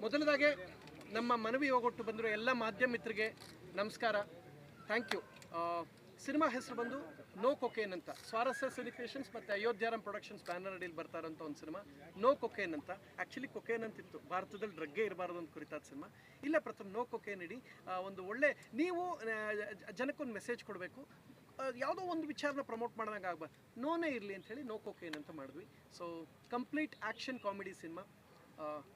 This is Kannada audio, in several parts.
ಮೊದಲದಾಗೆ ನಮ್ಮ ಮನವಿ ಹೋಗೊಟ್ಟು ಬಂದಿರೋ ಎಲ್ಲ ಮಾಧ್ಯಮ ಮಿತ್ರರಿಗೆ ನಮಸ್ಕಾರ, ಥ್ಯಾಂಕ್ ಯು. ಸಿನಿಮಾ ಹೆಸರು ಬಂದು ನೋ ಕೊಕೇನ್ ಅಂತ, ಸ್ವಾರಸ್ಯ ಸಿನಿಕ್ರಿಯೇಷನ್ಸ್ ಮತ್ತು ಅಯೋಧ್ಯಾರಾಮ್ ಪ್ರೊಡಕ್ಷನ್ಸ್ ಬ್ಯಾನರ್ ಅಡಿಯಲ್ಲಿ ಬರ್ತಾ ಇರೋಂಥ ಒಂದು ಸಿನಿಮಾ ನೋ ಕೊಕೇನ್ ಅಂತ. ಆ್ಯಕ್ಚುಲಿ ಕೊಕೇನ್ ಅಂತಿತ್ತು, ಭಾರತದಲ್ಲಿ ಡ್ರಗ್ಗೆ ಇರಬಾರ್ದು ಅಂತ ಕುರಿತಾದ ಸಿನಿಮಾ. ಇಲ್ಲ ಪ್ರಥಮ ನೋ ಕೊಕೇನ್ ಇಡಿ, ಒಂದು ಒಳ್ಳೆ ನೀವು ಜನಕ್ಕೊಂದು ಮೆಸೇಜ್ ಕೊಡಬೇಕು, ಯಾವುದೋ ಒಂದು ವಿಚಾರನ ಪ್ರಮೋಟ್ ಮಾಡಿದಂಗೆ ಆಗ್ಬಾರ್ದು, ನೋನೇ ಇರಲಿ ಅಂಥೇಳಿ ನೋ ಕೊಕೇನ್ ಅಂತ ಮಾಡಿದ್ವಿ. So complete action comedy cinema.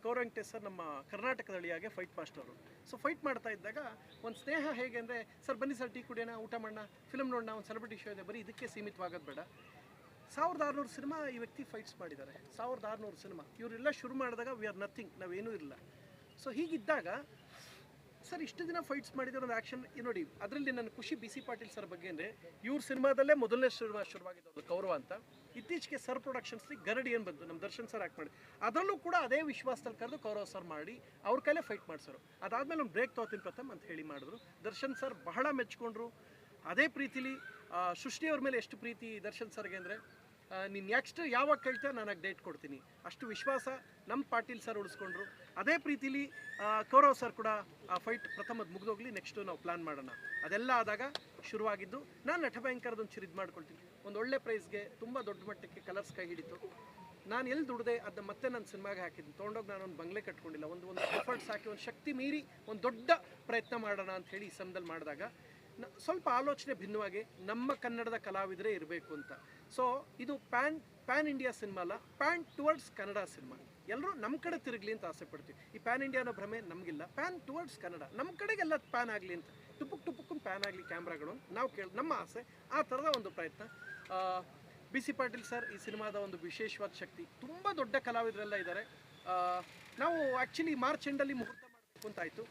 Gaurav Venkatesh sir ನಮ್ಮ ಕರ್ನಾಟಕದ ಅಳಿಯಾಗೆ ಫೈಟ್ ಮಾಸ್ಟರ್ ಅವರು. ಸೊ ಫೈಟ್ ಮಾಡ್ತಾ ಇದ್ದಾಗ ಒಂದು ಸ್ನೇಹ ಹೇಗೆ ಅಂದರೆ, ಸರ್ ಬನ್ನಿ ಸರ್ ಟೀ ಕುಡಿಯೋಣ, ಊಟ ಮಾಡೋಣ, ಫಿಲ್ಮ್ ನೋಡೋಣ, ಒಂದು ಸೆಲೆಬ್ರಿಟಿ ಶೋ ಇದೆ, ಬರೀ ಇದಕ್ಕೆ ಸೀಮಿತವಾಗೋದು ಬೇಡ. 1600 ಸಿನಿಮಾ ಈ ವ್ಯಕ್ತಿ ಫೈಟ್ಸ್ ಮಾಡಿದ್ದಾರೆ. 1600 ಸಿನಿಮಾ ಇವರೆಲ್ಲ ಶುರು ಮಾಡಿದಾಗ ವಿ ಆರ್ ನಥಿಂಗ್, ನಾವೇನೂ ಇಲ್ಲ. ಸೊ ಹೀಗಿದ್ದಾಗ ಸರ್ ಇಷ್ಟು ದಿನ ಫೈಟ್ಸ್ ಮಾಡಿದ್ರು ಒಂದು ಆ್ಯಕ್ಷನ್ ನೋಡಿ. ಅದರಲ್ಲಿ ನನ್ನ ಖುಷಿ ಬಿ ಸಿ ಪಾಟೀಲ್ ಸರ್ ಬಗ್ಗೆ ಅಂದರೆ, ಇವ್ರ ಸಿನಿಮಾದಲ್ಲೇ ಮೊದಲನೇ ಶುರುವಾಗಿದ್ದು ಕೌರವ ಅಂತ. ಇತ್ತೀಚೆಗೆ ಸರ್ ಪ್ರೊಡಕ್ಷನ್ಸ್ಲಿ ಗರಡಿ ಏನು ಬಂತು, ನಮ್ಮ ದರ್ಶನ್ ಸರ್ ಆ್ಯಕ್ಟ್ ಮಾಡಿ, ಅದರಲ್ಲೂ ಕೂಡ ಅದೇ ವಿಶ್ವಾಸದಲ್ಲಿ ಕರೆದು ಕೌರವ ಸರ್ ಮಾಡಿ ಅವ್ರ ಕೈಲೇ ಫೈಟ್ ಮಾಡಿಸೋರು. ಅದಾದಮೇಲೆ ಒಂದು ಬ್ರೇಕ್ ತೊಗೊತೀನಿ ಪ್ರಥಮ್ ಅಂತ ಹೇಳಿ ಮಾಡಿದ್ರು. ದರ್ಶನ್ ಸರ್ ಬಹಳ ಮೆಚ್ಕೊಂಡ್ರು. ಅದೇ ಪ್ರೀತಿಲಿ ಸೃಷ್ಟಿಯವ್ರ ಮೇಲೆ ಎಷ್ಟು ಪ್ರೀತಿ ದರ್ಶನ್ ಸರ್ಗೆ ಅಂದರೆ, ನೀನು ನೆಕ್ಸ್ಟ್ ಯಾವಾಗ ಕೇಳ್ತೇವೆ ನಾನು ಡೇಟ್ ಕೊಡ್ತೀನಿ, ಅಷ್ಟು ವಿಶ್ವಾಸ ನಮ್ಮ ಪಾಟೀಲ್ ಸರ್ ಉಳಿಸ್ಕೊಂಡ್ರು. ಅದೇ ಪ್ರೀತಿಲಿ ಕೌರವ್ ಸರ್ ಕೂಡ ಆ ಫೈಟ್ ಪ್ರಥಮದ ಮುಗಿದೋಗ್ಲಿ, ನೆಕ್ಸ್ಟು ನಾವು ಪ್ಲ್ಯಾನ್ ಮಾಡೋಣ. ಅದೆಲ್ಲ ಆದಾಗ ಶುರುವಾಗಿದ್ದು ನಾನು ನಟಭಯಂಕರದೊಂದು ಚಿರಿದು ಮಾಡ್ಕೊಳ್ತೀನಿ. ಒಂದು ಒಳ್ಳೆ ಪ್ರೈಸ್ಗೆ ತುಂಬ ದೊಡ್ಡ ಮಟ್ಟಕ್ಕೆ ಕಲರ್ಸ್ ಕೈ ಹಿಡಿತು. ನಾನು ಎಲ್ಲಿ ದುಡ್ದೆ ಅದನ್ನ ಮತ್ತೆ ನನ್ನ ಸಿನಿಮಾಗೆ ಹಾಕಿದ್ದೀನಿ. ತೊಗೊಂಡೋಗಿ ನಾನು ಒಂದು ಬಂಗ್ಲೆ ಕಟ್ಕೊಂಡಿಲ್ಲ, ಒಂದು ಎಫರ್ಟ್ಸ್ ಹಾಕಿ ಒಂದು ಶಕ್ತಿ ಮೀರಿ ಒಂದು ದೊಡ್ಡ ಪ್ರಯತ್ನ ಮಾಡೋಣ ಅಂತ ಹೇಳಿ ಈ ಸಮಯದಲ್ಲಿ ಮಾಡಿದಾಗ ಸ್ವಲ್ಪ ಆಲೋಚನೆ ಭಿನ್ನವಾಗಿ ನಮ್ಮ ಕನ್ನಡದ ಕಲಾವಿದರೇ ಇರಬೇಕು ಅಂತ. ಸೊ ಇದು ಪ್ಯಾನ್ ಇಂಡಿಯಾ ಸಿನಿಮಾ ಅಲ್ಲ, ಪ್ಯಾನ್ ಟುವರ್ಡ್ಸ್ ಕನ್ನಡ ಸಿನಿಮಾ. ಎಲ್ಲರೂ ನಮ್ಮ ಕಡೆ ತಿರುಗಲಿ ಅಂತ ಆಸೆ ಪಡ್ತೀವಿ. ಈ ಪ್ಯಾನ್ ಇಂಡಿಯಾ ಅನ್ನೋ ಭ್ರಮೆ ನಮಗಿಲ್ಲ. ಪ್ಯಾನ್ ಟುವರ್ಡ್ಸ್ ಕನ್ನಡ, ನಮ್ಮ ಕಡೆಗೆಲ್ಲ ಪ್ಯಾನ್ ಆಗಲಿ ಅಂತ, ಟುಪುಕ್ ಪ್ಯಾನ್ ಆಗಲಿ ಕ್ಯಾಮ್ರಾಗಳು ನಾವು ನಮ್ಮ ಆಸೆ. ಆ ಥರದ ಒಂದು ಪ್ರಯತ್ನ. ಬಿ ಸಿ ಪಾಟೀಲ್ ಸರ್ ಈ ಸಿನಿಮಾದ ಒಂದು ವಿಶೇಷವಾದ ಶಕ್ತಿ. ತುಂಬ ದೊಡ್ಡ ಕಲಾವಿದರೆಲ್ಲ ಇದ್ದಾರೆ. ನಾವು ಆ್ಯಕ್ಚುಲಿ ಮಾರ್ಚ್ ಎಂಡಲ್ಲಿ ಮುಹೂರ್ತ ಮಾಡಬೇಕು ಅಂತಾಯಿತು.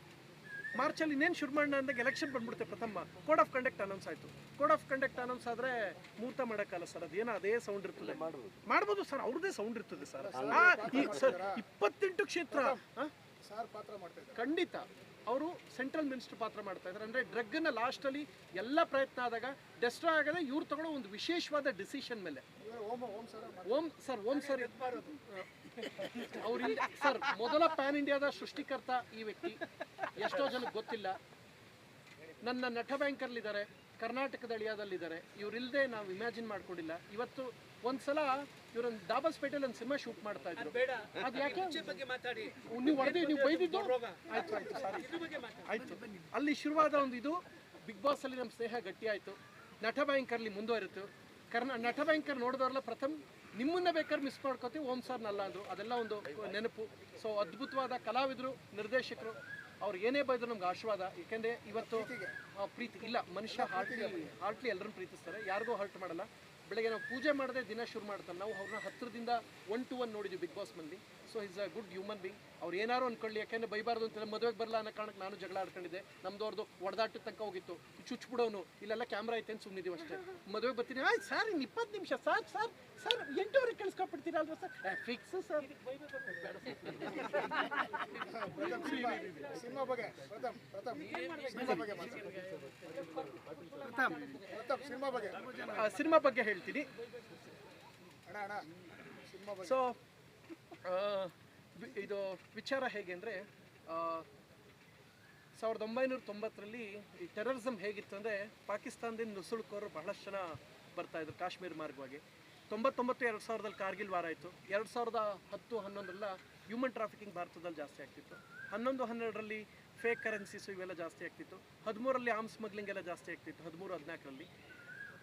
ಮಾರ್ಚಲ್ಲಿ ಇನ್ನೇನು ಶುರು ಮಾಡೋಣ ಅಂದಾಗ ಎಲೆಕ್ಷನ್ ಬಂದ್ಬಿಡುತ್ತೆ. ಪ್ರಥಮ ಕೋಡ್ ಆಫ್ ಕಂಡಕ್ಟ್ ಅನೌನ್ಸ್ ಆಯಿತು. ಕೋಡ್ ಆಫ್ ಕಂಡಕ್ಟ್ ಅನೌನ್ಸ್ ಆದರೆ ಮುಹೂರ್ತ ಮಾಡೋಕ್ಕಲ್ಲ ಸರ್, ಅದೇನೋ ಅದೇ ಸೌಂಡ್ ಇರ್ತದೆ. ಮಾಡ್ಬೋದು ಸರ್, ಅವ್ರದ್ದೇ ಸೌಂಡ್ ಇರ್ತದೆ ಸರ್. ಈಗ ಸರ್ 28 ಕ್ಷೇತ್ರ ಖಂಡಿತ ಅವರು ಸೆಂಟ್ರಲ್ ಮಿನಿಸ್ಟರ್ ಪಾತ್ರ ಮಾಡ್ತಾ ಇದ್ದಾರೆ. ಅಂದರೆ ಡ್ರಗ್ಗನ್ನು ಲಾಸ್ಟಲ್ಲಿ ಎಲ್ಲ ಪ್ರಯತ್ನ ಆದಾಗ ಡೆಸ್ಟ್ರಾಯ್ ಆಗದೆ ಇವ್ರು ತಗೊಳ್ಳೋ ಒಂದು ವಿಶೇಷವಾದ ಡಿಸಿಷನ್ ಮೇಲೆ ಓಂ ಸರ್ ಅವ್ರಿಂದ ಸರ್ ಮೊದಲ ಪ್ಯಾನ್ ಇಂಡಿಯಾದ ಸೃಷ್ಟಿಕರ್ತ ಈ ವ್ಯಕ್ತಿ. ಎಷ್ಟೋ ಜನಕ್ಕೆ ಗೊತ್ತಿಲ್ಲ. ನನ್ನ ನಟಭಯಂಕರ್ಲಿದ್ದಾರೆ, ಕರ್ನಾಟಕದ ಅಳಿಯಾದಲ್ಲಿದ್ದಾರೆ. ಇವರಿಲ್ಲದೆ ನಾವು ಇಮ್ಯಾಜಿನ್ ಮಾಡ್ಕೊಂಡಿಲ್ಲ. ಇವತ್ತು ಒಂದ್ಸಲ ಇವರೊಂದು ದಾಬಸ್ಪೇಟೆಯಲ್ಲಿ ಒಂದು ಸಿನಿಮಾ ಶೂಟ್ ಮಾಡ್ತಾ ಇದ್ರು. ಅದು ಯಾಕೆ ನೀವು ಹೊಡೆದು ನೀವು ಬೈದಿದ್ದು ಆಯ್ತು ಸಾರಿ ಆಯ್ತು. ಅಲ್ಲಿ ಶುರುವಾದ ಒಂದು ಇದು ಬಿಗ್ ಬಾಸ್ ಅಲ್ಲಿ ನಮ್ಮ ಸ್ನೇಹ ಗಟ್ಟಿ ಆಯಿತು. ನಟಭಯಂಕರ್ಲಿ ಮುಂದುವರಿತು. ನಟಭಯಂಕರ್ ನೋಡಿದವ್ರಲ್ಲ ಪ್ರಥಮ್ ನಿಮ್ಮನ್ನ ಬೇಕಾದ್ರೆ ಮಿಸ್ ಮಾಡ್ಕೋತೀವಿ, ಓಂ ಸರ್ನಲ್ಲ ಅಂದರು. ಅದೆಲ್ಲ ಒಂದು ನೆನಪು. ಸೊ ಅದ್ಭುತವಾದ ಕಲಾವಿದರು, ನಿರ್ದೇಶಕರು, ಅವ್ರು ಏನೇ ಬೈದ್ರು ನಮ್ಗೆ ಆಶೀರ್ವಾದ. ಏಕೆಂದರೆ ಇವತ್ತು ಪ್ರೀತಿ ಇಲ್ಲ, ಮನುಷ್ಯ ಹಾರ್ಟ್ಲಿ ಎಲ್ಲರನ್ನು ಪ್ರೀತಿಸ್ತಾರೆ, ಯಾರಿಗೂ ಹರ್ಟ್ ಮಾಡಲ್ಲ. ಬೆಳಗ್ಗೆ ನಾವು ಪೂಜೆ ಮಾಡದೆ ದಿನ ಶುರು ಮಾಡ್ತಾರೆ. ನಾವು ಅವ್ರನ್ನ ಹತ್ತಿರದಿಂದ 1 to 1 ನೋಡಿದ್ವಿ ಬಿಗ್ ಬಾಸ್ ಮಂದಿ. So is a good human being. ಅವ್ರು ಏನಾರು ಅಂದ್ಕೊಳ್ಳಿ, ಯಾಕೆಂದರೆ ಬೈಬಾರ್ದು ಅಂತ ಮದುವೆಗೆ ಬರಲ್ಲ ಅನ್ನೋ ಕಾರಣಕ್ಕೆ ನಾನು ಜಗಳ ಆಡ್ಕೊಂಡಿದ್ದೆ. ನಮ್ದವ್ರದ್ದು ಒಡೆದಾಟದ ತನಕ ಹೋಗಿತ್ತು. ಚುಚ್ಬಿಡೋನು, ಇಲ್ಲೆಲ್ಲ ಕ್ಯಾಮ್ರಾ ಐತೆ ಅಂತ ಸುಮ್ಮನಿದ್ದೀವಿ ಅಷ್ಟೇ. ಮದುವೆಗೆ ಬರ್ತೀನಿ, ಆಯ್ತು ಸರ್ ಇನ್ನು 20 ನಿಮಿಷ ಸಾಕು ಸರ್, 8 ಕಳಿಸ್ಕೊಟ್ಬಿಡ್ತೀರಲ್ವ ಸರ್, ಫಿಕ್ಸ್ ಸರ್. ಸಿನಿಮಾ ಬಗ್ಗೆ ಹೇಳ್ತೀನಿ. ಸೊ ಇದು ವಿಚಾರ ಹೇಗೆ ಅಂದರೆ, 1990ರಲ್ಲಿ ಈ ಟೆರರಿಸಮ್ ಹೇಗಿತ್ತು ಅಂದರೆ, ಪಾಕಿಸ್ತಾನದಿಂದ ನುಸುಳುಕೋರು ಬಹಳಷ್ಟು ಜನ ಬರ್ತಾಯಿದ್ರು ಕಾಶ್ಮೀರ ಮಾರ್ಗವಾಗಿ. 99-2000ದಲ್ಲಿ ಕಾರ್ಗಿಲ್ ವಾರ ಆಯಿತು. 2010-11 ಹ್ಯೂಮನ್ ಟ್ರಾಫಿಕಿಂಗ್ ಭಾರತದಲ್ಲಿ ಜಾಸ್ತಿ ಆಗ್ತಿತ್ತು. 11-12ರಲ್ಲಿ ಫೇಕ್ ಕರೆನ್ಸೀಸು ಇವೆಲ್ಲ ಜಾಸ್ತಿ ಆಗ್ತಿತ್ತು. 13ರಲ್ಲಿ ಆರ್ಮ್ಸ್ ಸ್ಮಗ್ಲಿಂಗ್ ಎಲ್ಲ ಜಾಸ್ತಿ ಆಗ್ತಿತ್ತು. 13-14ರಲ್ಲಿ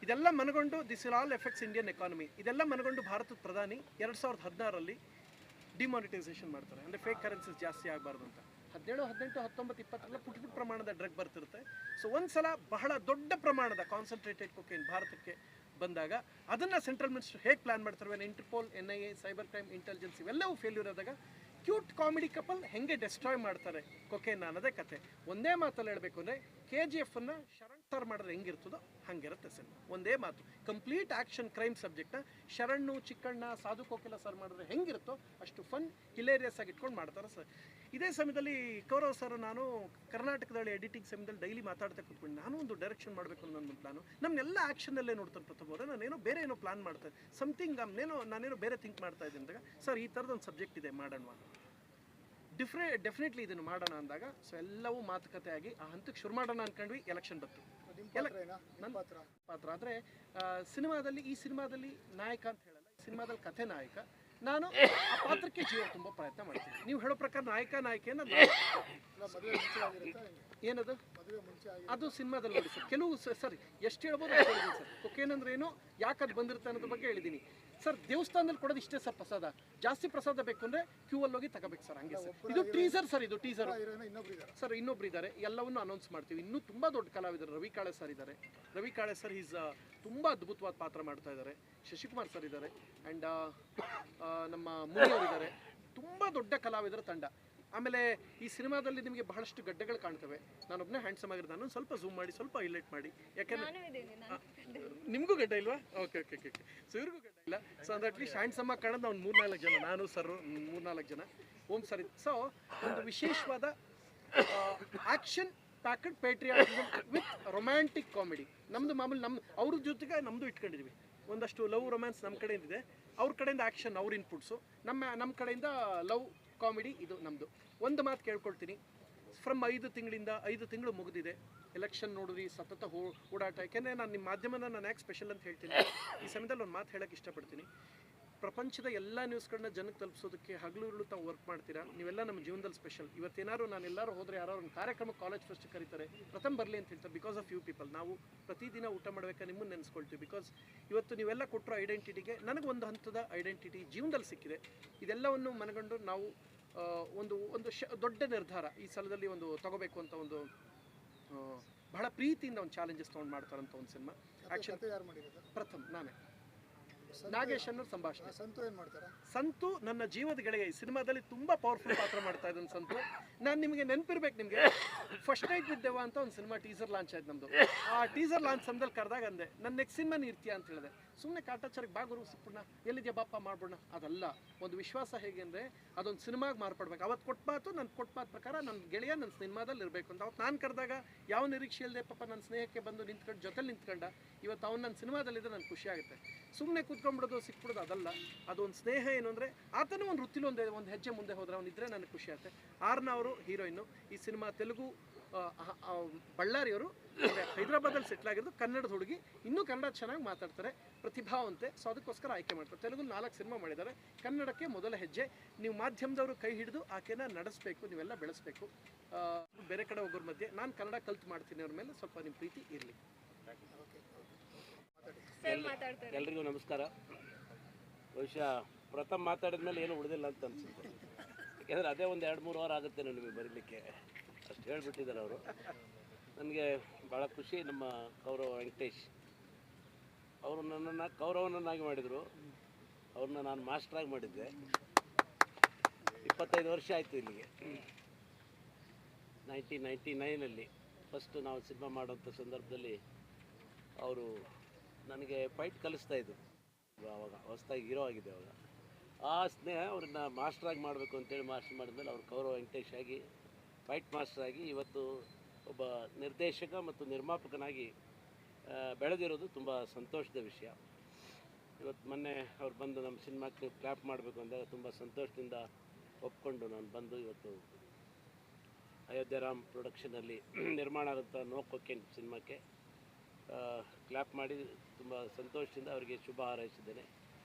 ಇದೆಲ್ಲ ಮನಗೊಂಡು this will all effects Indian economy. ಇದೆಲ್ಲ ಮನಗೊಂಡು ಭಾರತದ ಪ್ರಧಾನಿ 2016ರಲ್ಲಿ ಡಿಮಾನಿಟೈಸೇಷನ್ ಮಾಡ್ತಾರೆ. ಅಂದರೆ ಫೇಕ್ ಕರೆನ್ಸೀಸ್ ಜಾಸ್ತಿ ಆಗಬಾರ್ದು ಅಂತ. 17, 18, 19, 20 ಪುಟ್ಟ ಪ್ರಮಾಣದ ಡ್ರಗ್ ಬರ್ತಿರುತ್ತೆ. ಸೊ ಒಂದು ಸಲ ಬಹಳ ದೊಡ್ಡ ಪ್ರಮಾಣದ ಕಾನ್ಸಂಟ್ರೇಟೆಡ್ ಕೊಕೇನ್ ಭಾರತಕ್ಕೆ ಬಂದಾಗ ಅದನ್ನು ಸೆಂಟ್ರಲ್ ಮಿನಿಸ್ಟರ್ ಹೇಗೆ ಪ್ಲ್ಯಾನ್ ಮಾಡ್ತಾರೆ, Interpol, NIA, cyber crime, intelligence ಇವೆಲ್ಲವೂ ಫೇಲ್ಯೂರ್ ಆದಾಗ ಕ್ಯೂಟ್ ಕಾಮಿಡಿ ಕಪಲ್ ಹೆಂಗೆ ಡೆಸ್ಟ್ರಾಯ್ ಮಾಡ್ತಾರೆ ಕೊಕೇನ್ ಅನ್ನೋದೇ ಕತೆ. ಒಂದೇ ಮಾತಲ್ಲಿ ಹೇಳಬೇಕು ಅಂದರೆ, KGFನ್ನು ಶರಣ್ ಸರ್ ಮಾಡಿದ್ರೆ ಹೆಂಗಿರ್ತದೋ ಹಾಗಿರುತ್ತೆ ಸಿನಿಮಾ. ಒಂದೇ ಮಾತು, ಕಂಪ್ಲೀಟ್ ಆ್ಯಕ್ಷನ್ ಕ್ರೈಮ್ ಸಬ್ಜೆಕ್ಟ್ನ ಶರಣ್, ಚಿಕ್ಕಣ್ಣ, ಸಾಧು ಕೋಕಿಲ ಸರ್ ಮಾಡಿದ್ರೆ ಹೆಂಗಿರುತ್ತೋ ಅಷ್ಟು ಫನ್ ಹಿಲೇರಿಯಸ್ ಆಗಿ ಇಟ್ಕೊಂಡು ಮಾಡ್ತಾರೆ ಸರ್. ಇದೇ ಸಮಯದಲ್ಲಿ ಕೌರವ್ ಸರ್ ನಾನು ಕರ್ನಾಟಕದಲ್ಲಿ ಎಡಿಟಿಂಗ್ ಸಮಯದಲ್ಲಿ ಡೈಲಿ ಮಾತಾಡ್ತಾ ಕೂತ್ಕೊಂಡು ನಾನು ಒಂದು ಡೈರೆಕ್ಷನ್ ಮಾಡಬೇಕು ಅನ್ನೋ ನನ್ನ ಪ್ಲಾನು. ನಮ್ಮನ್ನೆಲ್ಲ ಆ್ಯಕ್ಷನಲ್ಲೇ ನೋಡ್ತಾರೆ ಪ್ರಥಮ. ನಾನೇನೋ ಬೇರೆ ಏನೋ ಪ್ಲಾನ್ ಮಾಡ್ತಾರೆ, ನಾನೇನೋ ಬೇರೆ ಥಿಂಕ್ ಮಾಡ್ತಾ ಇದ್ದೀನಿ ಅಂದಾಗ, ಸರ್ ಈ ಥರದೊಂದು ಸಬ್ಜೆಕ್ಟ್ ಇದೆ ಮಾಡೋಣ. ಡೆಫಿನೆಟ್ಲಿ ಇದನ್ನು ಮಾಡೋಣ ಅಂದಾಗ ಸೊ ಎಲ್ಲವೂ ಮಾತುಕತೆ ಆಗಿ ಆ ಹಂತಕ್ಕೆ ಶುರು ಮಾಡೋಣ ಅಂದ್ಕೊಂಡ್ವಿ. ಎಲೆಕ್ಷನ್ ಬಂತು. ನನ್ನ ಪಾತ್ರ ಆದರೆ ಸಿನಿಮಾದಲ್ಲಿ, ಈ ಸಿನಿಮಾದಲ್ಲಿ ನಾಯಕ ಅಂತ ಹೇಳಲ್ಲ, ಈ ಸಿನಿಮಾದಲ್ಲಿ ಕಥೆ ನಾಯಕ. ನಾನು ಆ ಪಾತ್ರಕ್ಕೆ ಜೀವ ತುಂಬ ಪ್ರಯತ್ನ ಮಾಡ್ತೀನಿ. ನೀವು ಹೇಳೋ ಪ್ರಕಾರ ನಾಯಕಿಯನ್ನು ಏನದು ಅದು ಸಿನಿಮಾದಲ್ಲಿ ನೋಡಿ ಸರ್. ಕೆಲವು ಸರಿ ಎಷ್ಟು ಹೇಳ್ಬೋದು ಅಷ್ಟು ಹೇಳಿದ್ದೀನಿ ಸರ್. ಕೊಕೇನಂದ್ರೆ ಏನು, ಯಾಕೆ ಅದು ಬಂದಿರುತ್ತೆ ಅನ್ನೋದ್ರ ಬಗ್ಗೆ ಹೇಳಿದ್ದೀನಿ ಸರ್. ದೇವಸ್ಥಾನದಲ್ಲಿ ಕೊಡೋದು ಇಷ್ಟೇ ಸರ್ ಪ್ರಸಾದ. ಜಾಸ್ತಿ ಪ್ರಸಾದ ಬೇಕು ಅಂದರೆ ಕ್ಯೂ ಅಲ್ಲಿ ಹೋಗಿ ತಗೋಬೇಕು ಸರ್. ಹಂಗೆ ಸರ್. ಇದು ಟೀಸರ್ ಸರ್, ಇದು ಟೀಸರ್ ಸರ್. ಇನ್ನೊಬ್ರು ಇದ್ದಾರೆ, ಎಲ್ಲವನ್ನೂ ಅನೌನ್ಸ್ ಮಾಡ್ತೀವಿ. ಇನ್ನೂ ತುಂಬ ದೊಡ್ಡ ಕಲಾವಿದರು ರವಿ ಕಾಳೆ ಸರ್ ಇದ್ದಾರೆ. ರವಿ ಕಾಳೆ ಸರ್ ಈಸ್ ತುಂಬ ಅದ್ಭುತವಾದ ಪಾತ್ರ ಮಾಡ್ತಾ ಇದ್ದಾರೆ. ಶಶಿಕುಮಾರ್ ಸರ್ ಇದ್ದಾರೆ, ಆ್ಯಂಡ್ ನಮ್ಮ ಮುನಿ ಅವರಿದ್ದಾರೆ. ತುಂಬ ದೊಡ್ಡ ಕಲಾವಿದರ ತಂಡ. ಆಮೇಲೆ ಈ ಸಿನಿಮಾದಲ್ಲಿ ನಿಮಗೆ ಬಹಳಷ್ಟು ಗಡ್ಡೆಗಳು ಕಾಣ್ತವೆ. ನಾನೊಬ್ಬನೇ ಹ್ಯಾಂಡ್ಸಮ್ ಆಗಿರೋದು. ನಾನು ಸ್ವಲ್ಪ ಝೂಮ್ ಮಾಡಿ, ಸ್ವಲ್ಪ ಹೈಲೈಟ್ ಮಾಡಿ. ಯಾಕೆಂದ್ರೆ ನಿಮಗೂ ಗಡ್ಡ ಇಲ್ವಾ? Okay okay okay okay. So ಇವ್ರಿಗೂ ಗಡ್ಡ ಇಲ್ಲ. ಸೊ ಅಂದ್ರೆ ಅಟ್ಲೀಸ್ಟ್ ಹ್ಯಾಂಡ್ಸಮ್ ಆಗಿ ಕಾಣೋದು ಅವ್ನು 3-4 ಜನ, ನಾನು ಸರ್ 3-4 ಜನ. ಓಂ ಸರ್. ಸೊ ಒಂದು ವಿಶೇಷವಾದ action packed patriotism with romantic comedy. ನಮ್ಮದು ಮಾಮೂಲಿ ಅವ್ರ ಜೊತೆಗೆ ನಮ್ಮದು ಇಟ್ಕೊಂಡಿದ್ದೀವಿ. ಒಂದಷ್ಟು ಲವ್ ರೊಮ್ಯಾನ್ಸ್ ನಮ್ಮ ಕಡೆಯಿಂದ ಇದೆ, ಅವ್ರ ಕಡೆಯಿಂದ ಆ್ಯಕ್ಷನ್, ಅವ್ರ ಇನ್ಪುಟ್ಸು. ನಮ್ಮ ಕಡೆಯಿಂದ ಲವ್ ಕಾಮಿಡಿ, ಇದು ನಮ್ಮದು. ಒಂದು ಮಾತು ಕೇಳ್ಕೊಳ್ತೀನಿ, ಫ್ರಮ್ 5 ತಿಂಗಳು ಮುಗಿದಿದೆ. ಎಲೆಕ್ಷನ್ ನೋಡಿದ್ರಿ, ಸತತ ಓಡಾಟ. ಯಾಕೆಂದರೆ ನಾನು ನಿಮ್ಮ ಮಾಧ್ಯಮನ ನಾನು ಯಾಕೆ ಸ್ಪೆಷಲ್ ಅಂತ ಹೇಳ್ತೀನಿ, ಈ ಸಮಯದಲ್ಲಿ ಒಂದು ಮಾತು ಹೇಳೋಕ್ಕೆ ಇಷ್ಟಪಡ್ತೀನಿ. ಪ್ರಪಂಚದ ಎಲ್ಲ ನ್ಯೂಸ್ಗಳನ್ನ ಜನಕ್ಕೆ ತಲುಪಿಸೋದಕ್ಕೆ ಹಗಲು ತಾವು ವರ್ಕ್ ಮಾಡ್ತೀರಾ. ನೀವೆಲ್ಲ ನಮ್ಮ ಜೀವನದಲ್ಲಿ ಸ್ಪೆಷಲ್. ಇವತ್ತೇನಾದ್ರು ನಾನು ಎಲ್ಲರೂ ಹೋದರೆ ಯಾರೋ ಒಂದು ಕಾರ್ಯಕ್ರಮಕ್ಕೆ ಕಾಲೇಜ್ ಫಸ್ಟ್ ಕರೀತಾರೆ, ಪ್ರಥಮ ಬರಲಿ ಅಂತ ಹೇಳ್ತಾರೆ. ಬಿಕಾಸ್ ಆಫ್ ಯು ಪೀಪಲ್ ನಾವು ಪ್ರತಿದಿನ ಊಟ ಮಾಡಬೇಕಾದ್ರೆ ನಿಮ್ಮನ್ನು ನೆನೆಸ್ಕೊಳ್ತೀವಿ. ಬಿಕಾಸ್ ಇವತ್ತು ನೀವೆಲ್ಲ ಕೊಟ್ಟರೋ ಐಡೆಂಟಿಟಿಗೆ ನನಗೆ ಒಂದು ಹಂತದ ಐಡೆಂಟಿಟಿ ಜೀವನದಲ್ಲಿ ಸಿಕ್ಕಿದೆ. ಇದೆಲ್ಲವನ್ನು ಮನಗಂಡು ನಾವು ಒಂದು ದೊಡ್ಡ ನಿರ್ಧಾರ ಈ ಸಲದಲ್ಲಿ ಒಂದು ತಗೋಬೇಕು ಅಂತ ಒಂದು ಬಹಳ ಪ್ರೀತಿಯಿಂದ ಒಂದು ಚಾಲೆಂಜಸ್ ತೊಗೊಂಡು ಮಾಡ್ತಾರಂಥ ಒಂದು ಸಿನಿಮಾ. ಆ್ಯಕ್ಷನ್ ಪ್ರಥಮ್ ನಾನೇ, ನಾಗೇಶ್ ಅನ್ನೋರು ಸಂಭಾಷಣೆ. ಸಂತು ಏನು ಮಾಡ್ತಾರೆ? ಸಂತು ನನ್ನ ಜೀವದ ಗೆಳೆಯ. ಈ ಸಿನಿಮಾದಲ್ಲಿ ತುಂಬ ಪವರ್ಫುಲ್ ಪಾತ್ರ ಮಾಡ್ತಾ ಇದ್ದಾನೆ ಸಂತು. ನಾನು ನಿಮಗೆ ನೆನಪಿರ್ಬೇಕು, ನಿಮಗೆ ಫಸ್ಟ್ ನೈಟ್ ವಿತ್ ದೇವ ಅಂತ ಒಂದು ಸಿನಿಮಾ ಟೀಸರ್ ಲಾಂಚ್ ಆಯ್ತು ನಮ್ಮದು. ಆ ಟೀಸರ್ ಲಾಂಚ್ ಸಮಯದಲ್ಲಿ ಕರೆದಾಗ ಅಂದೆ, ನನ್ನ ನೆಕ್ಸ್ಟ್ ಸಿನಿಮಾ ಇರ್ತೀಯ ಅಂತ ಹೇಳಿದೆ. ಸುಮ್ಮನೆ ಕಾಟಾಚಾರಕ್ಕೆ ಬಾಗುರು ಸಿಕ್ಬಿಡೋಣ, ಎಲ್ಲಿದೆಯಾ ಬಾಪ ಮಾಡ್ಬಿಡೋಣ, ಅದಲ್ಲ. ಒಂದು ವಿಶ್ವಾಸ ಹೇಗೆ ಅಂದರೆ ಅದೊಂದು ಸಿನಿಮಾಗೆ ಮಾರ್ಪಡ್ಬೇಕು. ಅವತ್ತು ಕೊಟ್ಟ ಮಾತು ಪ್ರಕಾರ ನನ್ನ ಗೆಳೆಯ ನನ್ನ ಸಿನಿಮಾದಲ್ಲಿ ಇರಬೇಕು ಅಂತ. ಅವತ್ತು ನಾನು ಕರೆದಾಗ ಯಾವ ನಿರೀಕ್ಷೆ ಇಲ್ಲದೆ ಪಾಪ ನನ್ನ ಸ್ನೇಹಕ್ಕೆ ಬಂದು ನಿಂತ್ಕೊಂಡು ಜೊತೆಲಿ ನಿಂತ್ಕೊಂಡ. ಇವತ್ತು ಅವ್ನು ನನ್ನ ಸಿನಿಮಾದಲ್ಲಿದ್ದರೆ ನನಗೆ ಖುಷಿ ಆಗುತ್ತೆ. ಸುಮ್ಮನೆ ಕೂತ್ಕೊಂಡ್ಬಿಡೋದು ಸಿಕ್ಬಿಡೋದು ಅದಲ್ಲ. ಅದೊಂದು ಸ್ನೇಹ ಏನು ಅಂದರೆ ಆತನೂ ಒಂದು ವೃತ್ತಿಲಿ ಒಂದು ಹೆಜ್ಜೆ ಮುಂದೆ ಹೋದ್ರೆ ಅವನಿದ್ರೆ ನನಗೆ ಖುಷಿ ಆಗುತ್ತೆ. ಆರ್ನ ಅವರು ಹೀರೋಯಿನ್ನು. ಈ ಸಿನಿಮಾ ತೆಲುಗು ಬಳ್ಳಾರಿಯವರು, ಹೈದರಾಬಾದಲ್ಲಿ ಸೆಟ್ಲ್ ಆಗಿರೋದು, ಕನ್ನಡದ ಹುಡುಗಿ. ಇನ್ನೂ ಕನ್ನಡ ಚೆನ್ನಾಗಿ ಮಾತಾಡ್ತಾರೆ, ಪ್ರತಿಭಾವಂತೆ. ಸೊ ಅದಕ್ಕೋಸ್ಕರ ಆಯ್ಕೆ ಮಾಡ್ತಾರೆ. ತೆಲುಗು 4 ಸಿನಿಮಾ ಮಾಡಿದ್ದಾರೆ. ಕನ್ನಡಕ್ಕೆ ಮೊದಲ ಹೆಜ್ಜೆ. ನೀವು ಮಾಧ್ಯಮದವರು ಕೈ ಹಿಡಿದು ಆಕೆನ ನಡೆಸಬೇಕು, ನೀವೆಲ್ಲ ಬೆಳೆಸಬೇಕು. ಬೇರೆ ಕಡೆ ಹೋಗೋರ ಮಧ್ಯೆ ನಾನು ಕನ್ನಡ ಕಲ್ತು ಮಾಡ್ತೀನಿ. ಅವ್ರ ಮೇಲೆ ಸ್ವಲ್ಪ ನಿಮ್ಮ ಪ್ರೀತಿ ಇರಲಿ. ಎಲ್ರಿಗೂ ನಮಸ್ಕಾರ. ಬಹುಶಃ ಪ್ರಥಮ ಮಾತಾಡಿದ ಮೇಲೆ ಏನು ಉಳಿದಿಲ್ಲ ಅಂತ ಅನಿಸುತ್ತೆ. ಯಾಕೆಂದರೆ ಅದೇ ಒಂದು 2-3 ವಾರ ಆಗುತ್ತೆ ನಿಮಗೆ ಬರೀಲಿಕ್ಕೆ, ಅಷ್ಟು ಹೇಳಿಬಿಟ್ಟಿದ್ದಾರೆ ಅವರು. ನನಗೆ ಭಾಳ ಖುಷಿ. ನಮ್ಮ ಕೌರವ ವೆಂಕಟೇಶ್ ಅವರು ನನ್ನನ್ನು ಕೌರವನನ್ನಾಗಿ ಮಾಡಿದರು. ಅವ್ರನ್ನ ನಾನು ಮಾಸ್ಟ್ರಾಗಿ ಮಾಡಿದ್ದೆ. 25 ವರ್ಷ ಆಯಿತು ಇಲ್ಲಿಗೆ. 1999 ಫಸ್ಟು ನಾವು ಸಿನಿಮಾ ಮಾಡೋಂಥ ಸಂದರ್ಭದಲ್ಲಿ ಅವರು ನನಗೆ ಫೈಟ್ ಕಲಿಸ್ತಾಯಿದ್ರು. ಆವಾಗ ಹೊಸದಾಗಿ ಹೀರೋ ಆಗಿದೆ ಅವಾಗ. ಆ ಸ್ನೇಹ ಅವ್ರನ್ನ ಮಾಸ್ಟ್ರಾಗಿ ಮಾಡಬೇಕು ಅಂತೇಳಿ ಮಾಸ್ಟರ್ ಮಾಡಿದ್ಮೇಲೆ ಅವ್ರು ಕೌರವ ವೆಂಕಟೇಶ್ ಆಗಿ ಫೈಟ್ ಮಾಸ್ಟರ್ ಆಗಿ ಇವತ್ತು ಒಬ್ಬ ನಿರ್ದೇಶಕ ಮತ್ತು ನಿರ್ಮಾಪಕನಾಗಿ ಬೆಳೆದಿರೋದು ತುಂಬ ಸಂತೋಷದ ವಿಷಯ. ಇವತ್ತು ಮೊನ್ನೆ ಅವ್ರು ಬಂದು ನಮ್ಮ ಸಿನಿಮಾಕ್ಕೆ ಕ್ಲಾಪ್ ಮಾಡಬೇಕು ಅಂದಾಗ ತುಂಬ ಸಂತೋಷದಿಂದ ಒಪ್ಕೊಂಡು ನಾನು ಬಂದು ಇವತ್ತು ಅಯೋಧ್ಯರಾಮ್ ಪ್ರೊಡಕ್ಷನಲ್ಲಿ ನಿರ್ಮಾಣ ಆಗುತ್ತಾ ನೋ ಕೊಕೇನ್ ಸಿನಿಮಾಕ್ಕೆ ಕ್ಲಾಪ್ ಮಾಡಿ ತುಂಬ ಸಂತೋಷದಿಂದ ಅವರಿಗೆ ಶುಭ ಹಾರೈಸಿದ್ದೇನೆ.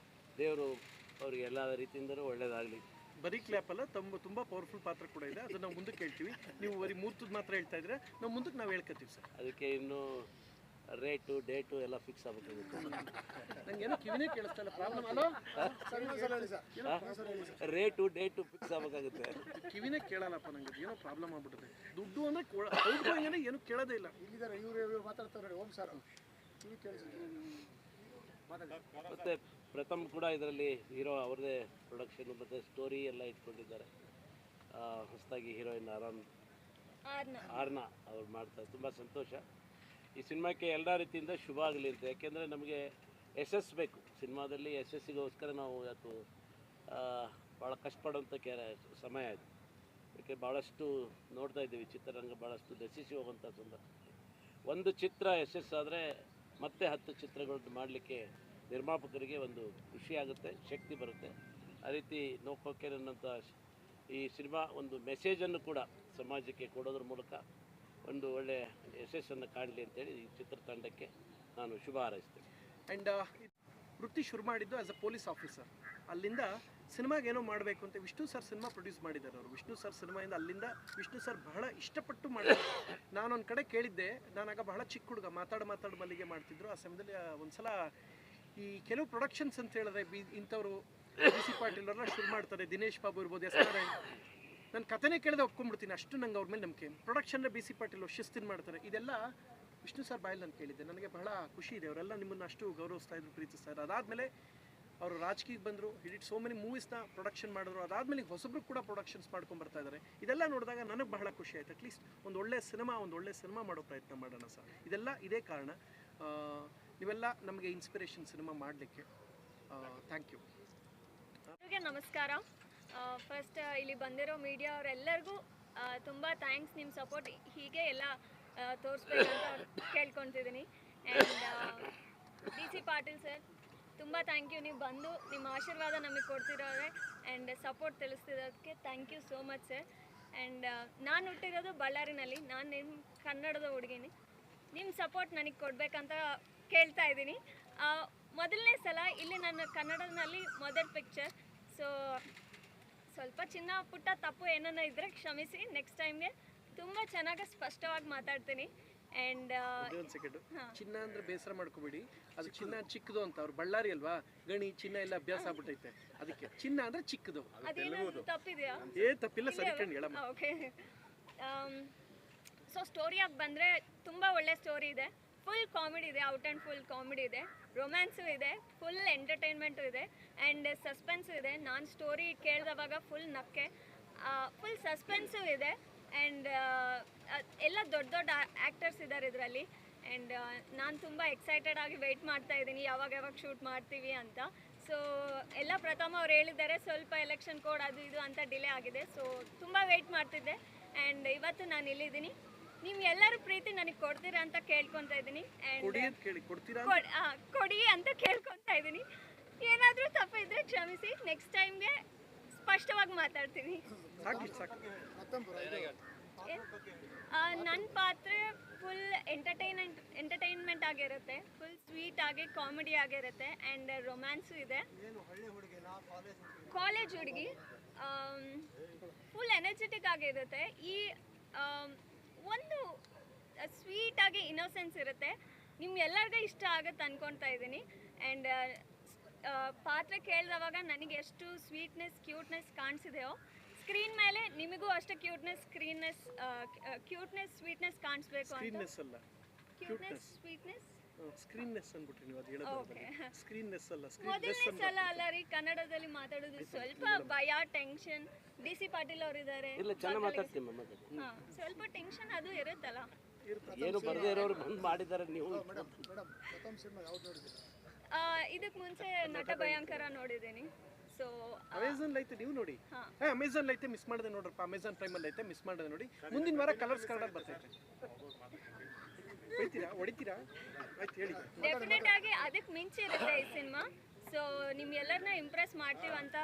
ದೇವರು ಅವರಿಗೆ ಎಲ್ಲ ರೀತಿಯಿಂದಲೂ ಒಳ್ಳೆಯದಾಗಲಿ. ಬರೀ ಕ್ಲಾಪ್ ಅಲ್ಲ, ತುಂಬ ಪವರ್ಫುಲ್ ಪಾತ್ರ ಕೂಡ ಇದೆ. ಅದು ನಾವು ಮುಂದಕ್ಕೆ ಹೇಳ್ತೀವಿ. ನೀವು ಬರೀ ಮೂರ್ತದ್ದು ಮಾತ್ರ ಹೇಳ್ತಾ ಇದ್ರೆ ನಾವು ಮುಂದಕ್ಕೆ ನಾವು ಹೇಳ್ಕೊತೀವಿ ಸರ್. ಅದಕ್ಕೆ ಇನ್ನೂ ರೇಟು ಡೇಟು ಎಲ್ಲ ಫಿಕ್ಸ್ ಆಗಬೇಕಾಗುತ್ತೆ. ನನಗೇನೋ ಕಿವಿನೇ ಕೇಳಿಸ್ತಾ ಇಲ್ಲ. ಪ್ರಾಬ್ಲಮ್ ಅಲ್ಲ, ರೇಟು ಡೇಟು ಫಿಕ್ಸ್ ಆಗಬೇಕಾಗುತ್ತೆ. ಕಿವಿನೇ ಕೇಳಲ್ಲಪ್ಪ ನನಗೆ. ಏನೋ ಪ್ರಾಬ್ಲಮ್ ಆಗ್ಬಿಡುತ್ತೆ. ದುಡ್ಡು ಅಂದರೆ ಏನು ಕೇಳೋದೇ ಇಲ್ಲ. ಇಲ್ಲಿದ್ದಾರೆ ಇವರು ಮಾತಾಡ್ತಾರೆ. ಓಂ ಸರ್ ಮತ್ತು ಪ್ರಥಮ್ ಕೂಡ ಇದರಲ್ಲಿ ಹೀರೋ ಅವ್ರದ್ದೇ ಪ್ರೊಡಕ್ಷನು ಮತ್ತು ಸ್ಟೋರಿ ಎಲ್ಲ ಇಟ್ಕೊಂಡಿದ್ದಾರೆ. ಹೊಸದಾಗಿ ಹೀರೋಯಿನ್ ಆರ್ನ ಅವ್ರು ಮಾಡ್ತಾರೆ. ತುಂಬ ಸಂತೋಷ. ಈ ಸಿನಿಮಾಕ್ಕೆ ಎಲ್ಲ ರೀತಿಯಿಂದ ಶುಭ ಆಗಲಿ ಅಂತ. ಯಾಕೆಂದರೆ ನಮಗೆ ಯಶಸ್ಸು ಬೇಕು. ಸಿನಿಮಾದಲ್ಲಿ ಯಶಸ್ಸಿಗೋಸ್ಕರ ನಾವು ಇವತ್ತು ಭಾಳ ಕಷ್ಟಪಡುವಂಥ ಸಮಯ ಆಯಿತು. ಯಾಕೆ ಭಾಳಷ್ಟು ನೋಡ್ತಾ ಇದ್ದೀವಿ, ಚಿತ್ರರಂಗ ಭಾಳಷ್ಟು ನಶಿಸಿ ಹೋಗುವಂಥ ಸಂದರ್ಭ. ಒಂದು ಚಿತ್ರ ಯಶಸ್ಸಾದರೆ ಮತ್ತೆ 10 ಚಿತ್ರಗಳನ್ನು ಮಾಡಲಿಕ್ಕೆ ನಿರ್ಮಾಪಕರಿಗೆ ಒಂದು ಖುಷಿಯಾಗುತ್ತೆ, ಶಕ್ತಿ ಬರುತ್ತೆ. ಆ ರೀತಿ ನೋ ಕೊಕೇನ್ ಅನ್ನೋಂಥ ಈ ಸಿನಿಮಾ ಒಂದು ಮೆಸೇಜನ್ನು ಕೂಡ ಸಮಾಜಕ್ಕೆ ಕೊಡೋದ್ರ ಮೂಲಕ ಒಂದು ಒಳ್ಳೆಯ ಯಶಸ್ಸನ್ನು ಕಾಣಲಿ ಅಂತೇಳಿ ಈ ಚಿತ್ರತಂಡಕ್ಕೆ ನಾನು ಶುಭ ಹಾರೈಸ್ತೇನೆ. ಆ್ಯಂಡ್ ವೃತ್ತಿ ಶುರು ಮಾಡಿದ್ದು ಆ್ಯಸ್ ಅ ಪೊಲೀಸ್ ಆಫೀಸರ್. ಅಲ್ಲಿಂದ ಸಿನಿಮಾಗೆ ಏನೋ ಮಾಡಬೇಕು ಅಂತ ವಿಷ್ಣು ಸರ್ ಸಿನಿಮಾ ಪ್ರೊಡ್ಯೂಸ್ ಮಾಡಿದ್ದಾರೆ ಅವರು. ವಿಷ್ಣು ಸರ್ ಸಿನಿಮಾಯಿಂದ ಅಲ್ಲಿಂದ ವಿಷ್ಣು ಸರ್ ಬಹಳ ಇಷ್ಟಪಟ್ಟು ಮಾಡಿದ್ರು. ನಾನೊಂದು ಕಡೆ ಕೇಳಿದ್ದೆ, ನಾನಾಗ ಬಹಳ ಚಿಕ್ಕ ಹುಡುಗ, ಮಾತಾಡು ಮಲ್ಲಿಗೆ ಮಾಡ್ತಿದ್ರು. ಆ ಸಮಯದಲ್ಲಿ ಒಂದ್ಸಲ ಈ ಕೆಲವು ಪ್ರೊಡಕ್ಷನ್ಸ್ ಅಂತ ಹೇಳಿದ್ರೆ ಇಂಥವ್ರು BC ಪಾಟೀಲ್ ಅವ್ರನ್ನ ಶುರು ಮಾಡ್ತಾರೆ, ದಿನೇಶ್ ಬಾಬು ಇರ್ಬೋದು, ಎಸ್ ನಾರಾಯಣ್. ನಾನು ಕಥೆನೇ ಕೇಳಿದೆ ಒಪ್ಕೊಂಡ್ಬಿಡ್ತೀನಿ, ಅಷ್ಟು ನಂಗೆ ಅವ್ರ ಮೇಲೆ ನಂಬಿಕೆ. ಪ್ರೊಡಕ್ಷನ್ನ BC ಪಾಟೀಲ್ ಅವ್ರು ಶಿಸ್ತಿನ ಮಾಡ್ತಾರೆ. ಇದೆಲ್ಲ ವಿಷ್ಣು ಸರ್ ಬಾಯಲ್ಲಿ ನಾನು ಕೇಳಿದ್ದೆ. ನನಗೆ ಬಹಳ ಖುಷಿ ಇದೆ, ಅವರೆಲ್ಲ ನಿಮ್ಮನ್ನು ಅಷ್ಟು ಗೌರವಿಸ್ತಾ ಇದ್ರು, ಪ್ರೀತಿಸ್ತಾ ಇದ್ರು. ಅದಾದಮೇಲೆ ಅವರು ರಾಜಕೀಯಕ್ಕೆ ಬಂದರು, ಹಿಡಿಟ್ ಸೋ ಮೆನಿ ಮೂವೀಸ್ನ ಪ್ರೊಡಕ್ಷನ್ ಮಾಡಿದ್ರು. ಅದಾದಮೇಲೆ ಹೊಸಬ್ರು ಕೂಡ ಪ್ರೊಡಕ್ಷನ್ಸ್ ಮಾಡ್ಕೊಂಡು ಬರ್ತಾ ಇದ್ದಾರೆ. ಇದೆಲ್ಲ ನೋಡಿದಾಗ ನನಗೆ ಬಹಳ ಖುಷಿ ಆಯಿತು. ಅಟ್ಲೀಸ್ಟ್ ಒಂದು ಒಳ್ಳೆ ಸಿನಿಮಾ ಮಾಡೋ ಪ್ರಯತ್ನ ಮಾಡೋಣ ಸರ್. ಇದೆಲ್ಲ ಇದೇ ಕಾರಣ. ನೀವೆಲ್ಲ ನಮಗೆ ಇನ್ಸ್ಪಿರೇಷನ್ ಸಿನಿಮಾ ಮಾಡಲಿಕ್ಕೆ. Thank you. ಎಲ್ಲರಿಗೆ ನಮಸ್ಕಾರ. ಫಸ್ಟ್ ಇಲ್ಲಿ ಬಂದಿರೋ ಮೀಡಿಯಾ ಅವರೆಲ್ಲರಿಗೂ ತುಂಬ ಥ್ಯಾಂಕ್ಸ್. ನಿಮ್ಮ ಸಪೋರ್ಟ್ ಹೀಗೆ ಎಲ್ಲ ತೋರಿಸ್ಬೇಕಂತ ಕೇಳ್ಕೊತಿದ್ದೀನಿ. ಆ್ಯಂಡ್ BC ಪಾಟೀಲ್ ಸರ್, ತುಂಬ ಥ್ಯಾಂಕ್ ಯು. ನೀವು ಬಂದು ನಿಮ್ಮ ಆಶೀರ್ವಾದ ನಮಗೆ ಕೊಡ್ತಿರೋದೆ ಆ್ಯಂಡ್ ಸಪೋರ್ಟ್ ತಿಳಿಸ್ತಿರೋದಕ್ಕೆ thank you so much sir. And ನಾನು ಹುಟ್ಟಿರೋದು ಬಳ್ಳಾರಿನಲ್ಲಿ, ನಾನು ನಿಮ್ಮ ಕನ್ನಡದ ಹುಡುಗಿನಿ. ನಿಮ್ಮ ಸಪೋರ್ಟ್ ನನಗೆ ಕೊಡಬೇಕಂತ ಕೇಳ್ತಾ ಇದ್ದೀನಿ. ಮೊದಲನೇ ಸಲ ಇಲ್ಲಿ ನನ್ನ ಕನ್ನಡದಲ್ಲಿ ಮೊದಲ ಪಿಕ್ಚರ್. ಸೊ ಸ್ವಲ್ಪ ಚಿನ್ನ ಪುಟ್ಟ ತಪ್ಪು ಏನನ್ನ ಇದ್ದರೆ ಕ್ಷಮಿಸಿ. ನೆಕ್ಸ್ಟ್ ಟೈಮ್ಗೆ ತುಂಬ ಚೆನ್ನಾಗಿ ಸ್ಪಷ್ಟವಾಗಿ ಮಾತಾಡ್ತೀನಿ. ಆ್ಯಂಡ್ ಒಂದು ಸೆಕೆಂಡು, ಚಿನ್ನ ಅಂದ್ರೆ ಬೇಸರ ಮಾಡ್ಕೋಬೇಡಿ. ಅದು ಚಿನ್ನ ಚಿಕ್ಕದು ಅಂತ. ಅವ್ರು ಬಳ್ಳಾರಿ ಅಲ್ವಾ, ಗಣಿ ಚಿನ್ನ ಎಲ್ಲ ಅಭ್ಯಾಸ ಆಗ್ಬಿಟ್ಟೈತೆ. ಅದಕ್ಕೆ ಚಿನ್ನ ಅಂದ್ರೆ ಚಿಕ್ಕದು. ಅದೇನಾದ್ರು ತಪ್ಪಿದೆಯಾ? ತಪ್ಪಿಲ್ಲ, ಸರಿ ಕಣ್ ಹೇಳಮ್ಮ. ಓಕೆ. ಸೊ ಸ್ಟೋರಿಯಾಗಿ ಬಂದರೆ ತುಂಬ ಒಳ್ಳೆ ಸ್ಟೋರಿ ಇದೆ. ಫುಲ್ ಕಾಮಿಡಿ ಇದೆ, ಔಟ್ ಆ್ಯಂಡ್ ಫುಲ್ ಕಾಮಿಡಿ ಇದೆ, ರೊಮ್ಯಾನ್ಸು ಇದೆ, ಫುಲ್ ಎಂಟರ್ಟೈನ್ಮೆಂಟು ಇದೆ ಆ್ಯಂಡ್ ಸಸ್ಪೆನ್ಸು ಇದೆ. ನಾನು ಸ್ಟೋರಿ ಕೇಳಿದವಾಗ ಫುಲ್ ನಕ್ಕೆ, ಫುಲ್ ಸಸ್ಪೆನ್ಸು ಇದೆ. ಆ್ಯಂಡ್ ಎಲ್ಲ ದೊಡ್ಡ ದೊಡ್ಡ ಆ್ಯಕ್ಟರ್ಸ್ ಇದ್ದಾರೆ ಇದರಲ್ಲಿ. ಆ್ಯಂಡ್ ನಾನು ತುಂಬ ಎಕ್ಸೈಟೆಡ್ ಆಗಿ ವೆಯ್ಟ್ ಮಾಡ್ತಾ ಇದ್ದೀನಿ ಯಾವಾಗ ಶೂಟ್ ಮಾಡ್ತೀವಿ ಅಂತ. ಸೊ ಎಲ್ಲ ಪ್ರಥಮ ಅವ್ರು ಹೇಳಿದ್ದಾರೆ ಸ್ವಲ್ಪ ಎಲೆಕ್ಷನ್ ಕೋಡ್ ಅದು ಇದು ಅಂತ ಡಿಲೇ ಆಗಿದೆ. ಸೊ ತುಂಬ ವೆಯ್ಟ್ ಮಾಡ್ತಿದ್ದೆ ಆ್ಯಂಡ್ ಇವತ್ತು ನಾನು ಇಲ್ಲಿದ್ದೀನಿ. ನೀವು ಎಲ್ಲರೂ ಪ್ರೀತಿ ನನಗೆ ಕೊಡ್ತೀರಾ ಅಂತ ಕೇಳ್ಕೊತಾ ಇದ್ದೀನಿ. ಆ್ಯಂಡ್ ಕೊಡಿ ಅಂತ ಕೇಳ್ಕೊತಾ ಇದ್ದೀನಿ. ಏನಾದರೂ ತಪ್ಪಿದ್ರೆ ಕ್ಷಮಿಸಿ. ನೆಕ್ಸ್ಟ್ ಟೈಮ್ಗೆ ಸ್ಪಷ್ಟವಾಗಿ ಮಾತಾಡ್ತೀನಿ. ನನ್ನ ಪಾತ್ರ ಫುಲ್ ಎಂಟರ್ಟೈನ್ಮೆಂಟ್ ಆಗಿರುತ್ತೆ, ಫುಲ್ ಸ್ವೀಟ್ ಆಗಿ ಕಾಮಿಡಿ ಆಗಿರುತ್ತೆ ಆ್ಯಂಡ್ ರೊಮ್ಯಾನ್ಸು ಇದೆ. ಕಾಲೇಜ್ ಹುಡುಗಿ ಫುಲ್ ಎನರ್ಜೆಟಿಕ್ ಆಗಿರುತ್ತೆ. ಈ ಒಂದು ಸ್ವೀಟಾಗಿ ಇನ್ನೋಸೆನ್ಸ್ ಇರುತ್ತೆ. ನಿಮ್ಗೆಲ್ಲರಿಗೂ ಇಷ್ಟ ಆಗುತ್ತೆ ಅಂದ್ಕೊತಾ ಇದ್ದೀನಿ. ಆ್ಯಂಡ್ ಪಾತ್ರ ಕೇಳಿದವಾಗ ನನಗೆ ಎಷ್ಟು ಸ್ವೀಟ್ನೆಸ್ ಕ್ಯೂಟ್ನೆಸ್ ಕಾಣಿಸಿದೆಯೋ ಸ್ಕ್ರೀನ್ ಮೇಲೆ ನಿಮಗೂ ಅಷ್ಟೇ ಕ್ಯೂಟ್ನೆಸ್ ಸ್ವೀಟ್ನೆಸ್ ಕಾಣಿಸ್ಬೇಕು ಅಂತ. ಕ್ಯೂಟ್ನೆಸ್ ಸ್ವೀಟ್ನೆಸ್ ಸ್ಕ್ರೀನ್ನೆಸ್ ಅಂದ್ಬಿಟ್ರಿ ನೀವು. ಅದು ಹೇಳೋದು ಸ್ಕ್ರೀನ್ನೆಸ್ ಅಲ್ಲ, ಮೊದಲನೇ ಸಲ ಅಲ್ಲ ರೀ ಕನ್ನಡದಲ್ಲಿ ಮಾತಾಡೋದು. ಸ್ವಲ್ಪ ಭಯ, ಟೆನ್ಷನ್. BC ಪಾಟೀಲ್ ಅವರು ಇದ್ದಾರೆ, ಸ್ವಲ್ಪ ಟೆನ್ಷನ್ ಅದು ಇರುತ್ತಲ್ಲ. ಏನು ಬರದೇ ಇರೋರು ಬಂದು ಮಾಡಿದ್ದಾರೆ. ನೀವು ಇದಕ್ಕೆ ಮುಂಚೆ ನಟ ಭಯಂಕರ ನೋಡಿದ್ದೀನಿ. ಸೊ ಅಮೆಝಾನ್ ಐತೆ, ನೀವು ನೋಡಿ. ಅಮೆಝಾನ್ ಐತೆ, ಮಿಸ್ ಮಾಡಿದೆ ನೋಡ್ರಪ್ಪ. ಅಮೆಝಾನ್ ಪ್ರೈಮಲ್ಲಿ ಐತೆ, ಮಿಸ್ ಮಾಡಿದೆ ನೋಡಿ. ಮುಂದಿನ ವಾರ ಕಲರ್ಸ್ ಕನ್ನಡ ಬರ್ತೈತೆ. ಹೊಡಿತೀರಾ? ಆಯ್ತು ಹೇಳಿ. ಡೆಫಿನೆಟ್ ಆಗಿ ಅದಕ್ಕೆ ಮಿಂಚಿರುತ್ತೆ ಈ ಸಿನಿಮಾ. ಸೊ ನಿಮ್ಗೆಲ್ಲರನ್ನ ಇಂಪ್ರೆಸ್ ಮಾಡ್ತೀವಿ ಅಂತ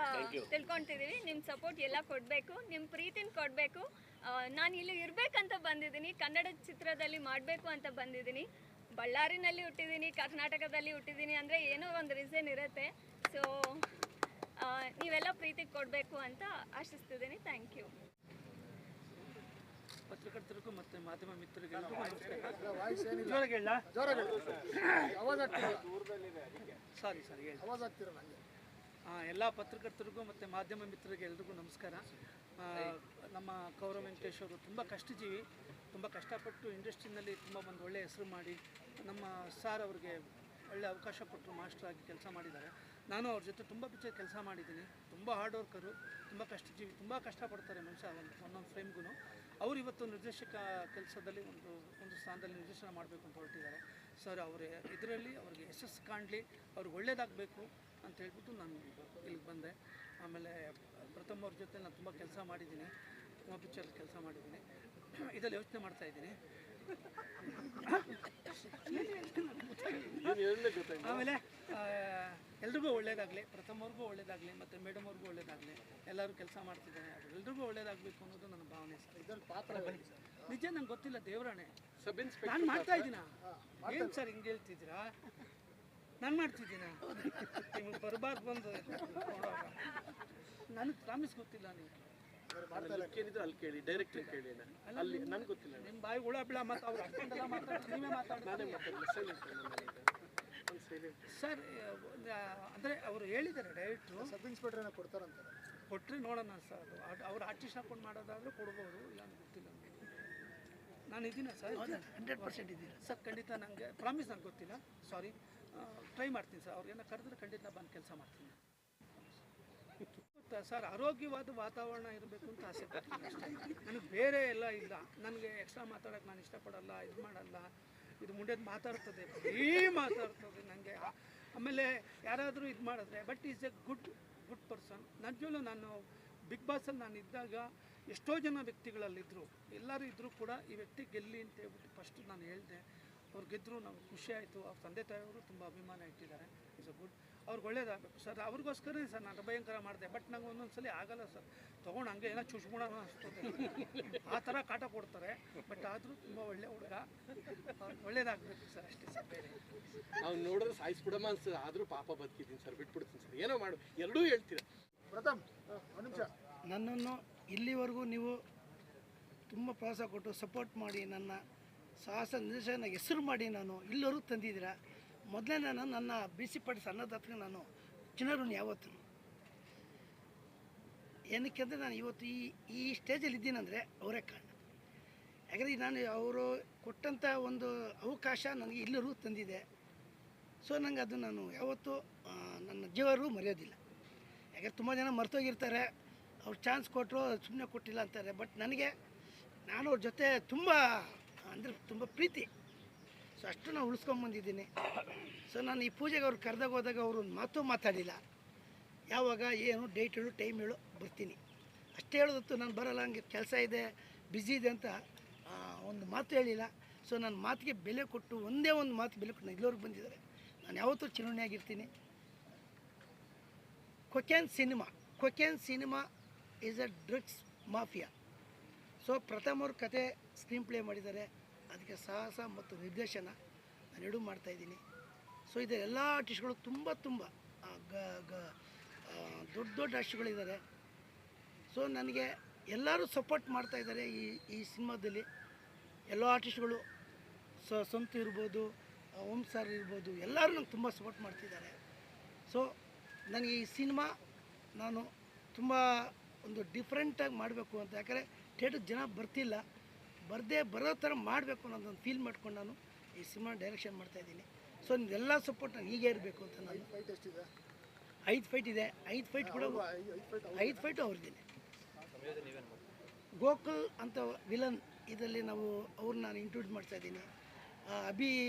ತಿಳ್ಕೊತಿದ್ದೀವಿ. ನಿಮ್ಮ ಸಪೋರ್ಟ್ ಎಲ್ಲ ಕೊಡಬೇಕು, ನಿಮ್ಮ ಪ್ರೀತಿನ ಕೊಡಬೇಕು. ನಾನು ಇಲ್ಲಿ ಇರಬೇಕಂತ ಬಂದಿದ್ದೀನಿ, ಕನ್ನಡ ಚಿತ್ರದಲ್ಲಿ ಮಾಡಬೇಕು ಅಂತ ಬಂದಿದ್ದೀನಿ. ಬಳ್ಳಾರಿನಲ್ಲಿ ಹುಟ್ಟಿದ್ದೀನಿ, ಕರ್ನಾಟಕದಲ್ಲಿ ಹುಟ್ಟಿದ್ದೀನಿ ಅಂದರೆ ಏನೋ ಒಂದು ರೀಸನ್ ಇರುತ್ತೆ. ಸೊ ನೀವೆಲ್ಲ ಪ್ರೀತಿ ಕೊಡಬೇಕು ಅಂತ ಆಶಿಸ್ತಿದ್ದೀನಿ. Thank you. ಪತ್ರಕರ್ತರಿಗೂ ಮತ್ತು ಮಾಧ್ಯಮ ಮಿತ್ರರಿಗೂ ಎಲ್ಲ ಪತ್ರಕರ್ತರಿಗೂ ಮತ್ತು ಮಾಧ್ಯಮ ಮಿತ್ರರಿಗೆ ಎಲ್ರಿಗೂ ನಮಸ್ಕಾರ. ನಮ್ಮ ಕೌರವ್ ವೆಂಕಟೇಶ್ ಅವರು ತುಂಬ ಕಷ್ಟಜೀವಿ, ತುಂಬ ಕಷ್ಟಪಟ್ಟು ಇಂಡಸ್ಟ್ರಿನಲ್ಲಿ ತುಂಬ ಒಂದು ಒಳ್ಳೆಯ ಹೆಸರು ಮಾಡಿ ನಮ್ಮ ಸಾರ್ ಅವ್ರಿಗೆ ಒಳ್ಳೆ ಅವಕಾಶ ಕೊಟ್ಟರು, ಮಾಸ್ಟರಾಗಿ ಕೆಲಸ ಮಾಡಿದ್ದಾರೆ. ನಾನು ಅವ್ರ ಜೊತೆ ತುಂಬ ಪಿಕ್ಚರ್ ಕೆಲಸ ಮಾಡಿದ್ದೀನಿ. ತುಂಬ ಹಾರ್ಡ್ ವರ್ಕರು, ತುಂಬ ಕಷ್ಟಜೀವಿ, ತುಂಬ ಕಷ್ಟಪಡ್ತಾರೆ ಮನುಷ್ಯ ಒಂದೊಂದು ಫ್ರೇಮ್ಗೂ. ಅವರು ಇವತ್ತು ನಿರ್ದೇಶಕ ಕೆಲಸದಲ್ಲಿ ಒಂದು ಸ್ಥಾನದಲ್ಲಿ ನಿರ್ದೇಶನ ಮಾಡಬೇಕು ಅಂತ ಹೊರಟಿದ್ದಾರೆ. ಸರ್ ಅವರ ಇದರಲ್ಲಿ ಅವ್ರಿಗೆ ಯಶಸ್ಸು ಕಾಣಲಿ, ಅವ್ರಿಗೆ ಒಳ್ಳೇದಾಗಬೇಕು ಅಂತ ಹೇಳ್ಬಿಟ್ಟು ನಾನು ಇಲ್ಲಿಗೆ ಬಂದೆ. ಆಮೇಲೆ ಪ್ರಥಮ ಅವ್ರ ಜೊತೆ ನಾನು ತುಂಬ ಕೆಲಸ ಮಾಡಿದ್ದೀನಿ. ಪಿಕ್ಚರ್ ಕೆಲಸ ಮಾಡಿದ್ದೀನಿ. ಇದರಲ್ಲಿ ಯೋಚನೆ ಮಾಡ್ತಾ ಇದ್ದೀನಿ. ಆಮೇಲೆ ಎಲ್ರಿಗೂ ಒಳ್ಳೇದಾಗಲಿ, ಪ್ರಥಮವ್ರಿಗೂ ಒಳ್ಳೇದಾಗಲಿ ಮತ್ತು ಮೇಡಮ್ ಅವ್ರಿಗೂ ಒಳ್ಳೇದಾಗಲಿ. ಎಲ್ಲರೂ ಕೆಲಸ ಮಾಡ್ತಿದ್ದಾರೆ, ಅದು ಎಲ್ರಿಗೂ ಒಳ್ಳೇದಾಗಬೇಕು ಅನ್ನೋದು ನನ್ನ ಭಾವನೆ ಸರ್. ಇದರಲ್ಲಿ ಪಾತ್ರ ನಿಜ ನಂಗೆ ಗೊತ್ತಿಲ್ಲ, ದೇವರಾಣೆ. ಸಬ್ ಇನ್ಸ್ಪೆಕ್ಟರ್ ನಾನು ಮಾಡ್ತಾ ಇದ್ದೀನಾ? ಏನು ಸರ್ ಹಿಂಗೆ ಹೇಳ್ತಿದ್ದೀರಾ? ನಾನು ಮಾಡ್ತಿದ್ದೀನ? ನಿಮ್ಗೆ ಬರಬಾರ್ದು ಬಂದು ನೋಡುವಾಗ ನನಗೆ ಪ್ರಾಮಿಸ್ ಗೊತ್ತಿಲ್ಲ. ನೀವು ಕೇಳಿದ್ರು ಅಲ್ಲಿ ಕೇಳಿ, ಡೈರೆಕ್ಟರ್ ಕೇಳಿ, ಅಲ್ಲಿ ನನ್ಗೆ ಗೊತ್ತಿಲ್ಲ. ನಿಮ್ಮ ಬಾಯಿ ಹುಳ ಬಿಳ ಮತ್ತು ಅವ್ರು ಅಷ್ಟೊಂದೆಲ್ಲ ಮಾತಾಡ್ತಾರೆ, ನೀವೇ ಮಾತಾಡ್ತಾರೆ ಸರ್. ಅಂದರೆ ಅವರು ಹೇಳಿದ್ದಾರೆ ಡೈರೆಕ್ಟ್ರು, ಸಬ್ ಇನ್ಸ್ಪೆಕ್ಟರ್ ಏನೋ ಕೊಡ್ತಾರಂತ. ಕೊಟ್ಟರೆ ನೋಡೋಣ ಸರ್. ಅದು ಅವ್ರು ಆರ್ಟಿಸ್ಟ್ ಹಾಕೊಂಡು ಮಾಡೋದಾದ್ರೆ ಕೊಡ್ಬೋದು, ಇಲ್ಲ ಅಂತ ಗೊತ್ತಿಲ್ಲ. ನಾನು ಇದ್ದೀನ ಸರ್, 100% ಇದ್ದೀನಿ ಸರ್. ಖಂಡಿತ ನನಗೆ ಪ್ರಾಮಿಸ್ ನನಗೆ ಗೊತ್ತಿಲ್ಲ, ಸಾರಿ. ಟ್ರೈ ಮಾಡ್ತೀನಿ ಸರ್. ಅವ್ರಿಗೇನೋ ಕರೆದ್ರೆ ಖಂಡಿತ ಬಂದು ಕೆಲಸ ಮಾಡ್ತೀನಿ ಸರ್. ಆರೋಗ್ಯವಾದ ವಾತಾವರಣ ಇರಬೇಕು ಅಂತ ಆಸೆ ಪಡ್ತೀನಿ ಅಷ್ಟೇ. ನನಗೆ ಬೇರೆ ಎಲ್ಲ ಇಲ್ಲ. ನನಗೆ ಎಕ್ಸ್ಟ್ರಾ ಮಾತಾಡೋಕ್ಕೆ ನಾನು ಇಷ್ಟಪಡಲ್ಲ, ಇದು ಮಾಡಲ್ಲ. ಇದು ಮುಂಡೆದು ಮಾತಾಡ್ತದೆ, ಬರೀ ಮಾತಾಡ್ತದೆ ನನಗೆ. ಆಮೇಲೆ ಯಾರಾದರೂ ಇದು ಮಾಡಿದ್ರೆ, but is a good person. ನಿಜವಲ್ಲೂ ನಾನು ಬಿಗ್ ಬಾಸಲ್ಲಿ ನಾನು ಇದ್ದಾಗ ಎಷ್ಟೋ ಜನ ವ್ಯಕ್ತಿಗಳಲ್ಲಿದ್ದರು, ಎಲ್ಲರೂ ಇದ್ದರೂ ಕೂಡ ಈ ವ್ಯಕ್ತಿ ಗೆಲ್ಲಿ ಅಂತ ಹೇಳ್ಬಿಟ್ಟು ಫಸ್ಟ್ ನಾನು ಹೇಳಿದೆ. ಅವ್ರು ಗೆದ್ದರು, ನಮ್ಗೆ ಖುಷಿ ಆಯಿತು. ಅವ್ರ ತಂದೆ ತಾಯಿಯವರು ತುಂಬ ಅಭಿಮಾನ ಇಟ್ಟಿದ್ದಾರೆ. Is a good. ಅವ್ರಿಗೆ ಒಳ್ಳೇದಾಗಬೇಕು ಸರ್. ಅವ್ರಿಗೋಸ್ಕರನೇ ಸರ್ ನಾನು ಭಯಂಕರ ಮಾಡಿದೆ. ಬಟ್ ನಂಗೆ ಒಂದೊಂದ್ಸಲಿ ಆಗಲ್ಲ ಸರ್. ತೊಗೊಂಡು ಹಂಗೆ ಏನೋ ಚುಚ್ಬಿಡೋಣ ಅನಿಸ್ತದೆ, ಆ ಥರ ಕಾಟ ಕೊಡ್ತಾರೆ. ಬಟ್ ಆದರೂ ತುಂಬ ಒಳ್ಳೆ ಹುಡುಗ, ಒಳ್ಳೇದಾಗಬೇಕು ಸರ್, ಅಷ್ಟೇ ಸರ್. ಬೇರೆ ಅವ್ನು ನೋಡಿದ್ರೆ ಸಾಯಿಸ್ಬಿಡಮ್ಮ ಅನ್ಸ್ತದೆ, ಆದರೂ ಪಾಪ ಬದುಕಿದ್ದೀನಿ ಸರ್, ಬಿಟ್ಬಿಡ್ತೀನಿ ಸರ್, ಏನೋ ಮಾಡು, ಎರಡೂ ಹೇಳ್ತೀರ. ಪ್ರಥಮ್ ಒಂದು ನಿಮಿಷ. ನನ್ನನ್ನು ಇಲ್ಲಿವರೆಗೂ ನೀವು ತುಂಬ ಪ್ರೋತ್ಸಾಹ ಕೊಟ್ಟು ಸಪೋರ್ಟ್ ಮಾಡಿ ನನ್ನ ಸಾಹಸ ನಿರ್ದೇಶನ ಹೆಸರು ಮಾಡಿ ನಾನು ಇಲ್ಲಿವರೆಗೂ ತಂದಿದ್ದೀರಾ. ಮೊದಲೇ ನನ್ನ ಬಿಸಿ ಪಡಿಸಿ ಅನ್ನದಾತಗೆ ನಾನು ಚಿನ್ನರುಣಿ ಯಾವತ್ತು. ಏನಕ್ಕೆ ಅಂದರೆ ನಾನು ಇವತ್ತು ಈ ಸ್ಟೇಜಲ್ಲಿ ಇದ್ದೀನಂದರೆ ಅವರೇ ಕಾರಣ. ಯಾಕಂದರೆ ನಾನು ಅವರು ಕೊಟ್ಟಂಥ ಒಂದು ಅವಕಾಶ ನನಗೆ ಇಲ್ಲಿವರೆಗೂ ತಂದಿದೆ. ಸೊ ನನಗೆ ಅದು ನಾನು ಯಾವತ್ತೂ ನನ್ನ ಜೀವನವೂ ಮರೆಯೋದಿಲ್ಲ. ಯಾಕಂದರೆ ತುಂಬ ಜನ ಮರ್ತೋಗಿರ್ತಾರೆ, ಅವ್ರು ಚಾನ್ಸ್ ಕೊಟ್ಟರು, ಸುಮ್ಮನೆ ಕೊಟ್ಟಿಲ್ಲ ಅಂತಾರೆ. ಬಟ್ ನನಗೆ ನಾನು ಅವ್ರ ಜೊತೆ ತುಂಬ ಅಂದರೆ ತುಂಬ ಪ್ರೀತಿ. ಸೊ ಅಷ್ಟು ನಾನು ಉಳಿಸ್ಕೊಂಬಂದಿದ್ದೀನಿ. ಸೊ ನಾನು ಈ ಪೂಜೆಗೆ ಅವ್ರು ಕರೆದಾಗ ಹೋದಾಗ ಅವರು ಒಂದು ಮಾತು ಮಾತಾಡಿಲ್ಲ. ಯಾವಾಗ ಏನು ಡೇಟ್ ಹೇಳು, ಟೈಮ್ ಹೇಳು, ಬರ್ತೀನಿ ಅಷ್ಟೇ ಹೇಳೋದತ್ತು. ನಾನು ಬರೋಲ್ಲ, ಹಂಗೆ ಕೆಲಸ ಇದೆ, ಬ್ಯುಸಿ ಇದೆ ಅಂತ ಒಂದು ಮಾತು ಹೇಳಿಲ್ಲ. ಸೊ ನನ್ನ ಮಾತಿಗೆ ಬೆಲೆ ಕೊಟ್ಟು, ಒಂದೇ ಒಂದು ಮಾತು ಬೆಲೆ ಕೊಟ್ಟು ನಾನು ಇಲ್ಲಿವರೆಗೆ ಬಂದಿದ್ದಾರೆ. ನಾನು ಯಾವತ್ತೂ ಚಿರುಣಿಯಾಗಿರ್ತೀನಿ. Cocaine cinema is a drugs mafia. So ಪ್ರಥಮವ್ರ ಕತೆ ಸ್ಕ್ರೀನ್ ಪ್ಲೇ ಮಾಡಿದ್ದಾರೆ. ಅದಕ್ಕೆ ಸಾಹಸ ಮತ್ತು ನಿರ್ದೇಶನ ನಾನು ಎರಡೂ ಮಾಡ್ತಾಯಿದ್ದೀನಿ. ಸೊ ಇದರ ಎಲ್ಲ ಆರ್ಟಿಸ್ಟ್ಗಳು ತುಂಬ ದೊಡ್ಡ ಆರ್ಟಿಸ್ಟ್ಗಳಿದ್ದಾರೆ. ಸೊ ನನಗೆ ಎಲ್ಲರೂ ಸಪೋರ್ಟ್ ಮಾಡ್ತಾಯಿದ್ದಾರೆ ಈ ಸಿನಿಮಾದಲ್ಲಿ. ಎಲ್ಲ ಆರ್ಟಿಸ್ಟ್ಗಳು ಸಂತು ಇರ್ಬೋದು, ಓಂ ಸರ್ ಇರ್ಬೋದು, ಎಲ್ಲರೂ ನಂಗೆ ತುಂಬ ಸಪೋರ್ಟ್ ಮಾಡ್ತಿದ್ದಾರೆ. ಸೊ ನನಗೆ ಈ ಸಿನಿಮಾ ನಾನು ತುಂಬ ಒಂದು ಡಿಫ್ರೆಂಟಾಗಿ ಮಾಡಬೇಕು ಅಂತ. ಯಾಕಂದರೆ ಥಿಯೇಟ್ರಿಗೆ ಜನ ಬರ್ತಿಲ್ಲ, ಬರೋ ಥರ ಮಾಡಬೇಕು ಅನ್ನೋದೊಂದು ಫೀಲ್ ಮಾಡ್ಕೊಂಡು ನಾನು ಈ ಸಿನಿಮಾ ಡೈರೆಕ್ಷನ್ ಮಾಡ್ತಾಯಿದ್ದೀನಿ. ಸೊ ನಿಮ್ಮೆಲ್ಲ ಸಪೋರ್ಟ್ ನಾನು ಹೀಗೆ ಇರಬೇಕು ಅಂತ. ನಾನು ಫೈಟ್ ಎಷ್ಟಿದೆ? 5 ಫೈಟ್ ಇದೆ. 5 ಫೈಟ್ ಕೂಡ 5 ಫೈಟು ಅವ್ರದ್ದೇನೆ. ಗೋಕುಲ್ ಅಂತ ವಿಲನ್ ಇದರಲ್ಲಿ ಅವ್ರನ್ನ ನಾನು ಇಂಟ್ರೊಡ್ಯೂಸ್ ಮಾಡ್ತಾಯಿದ್ದೀನಿ.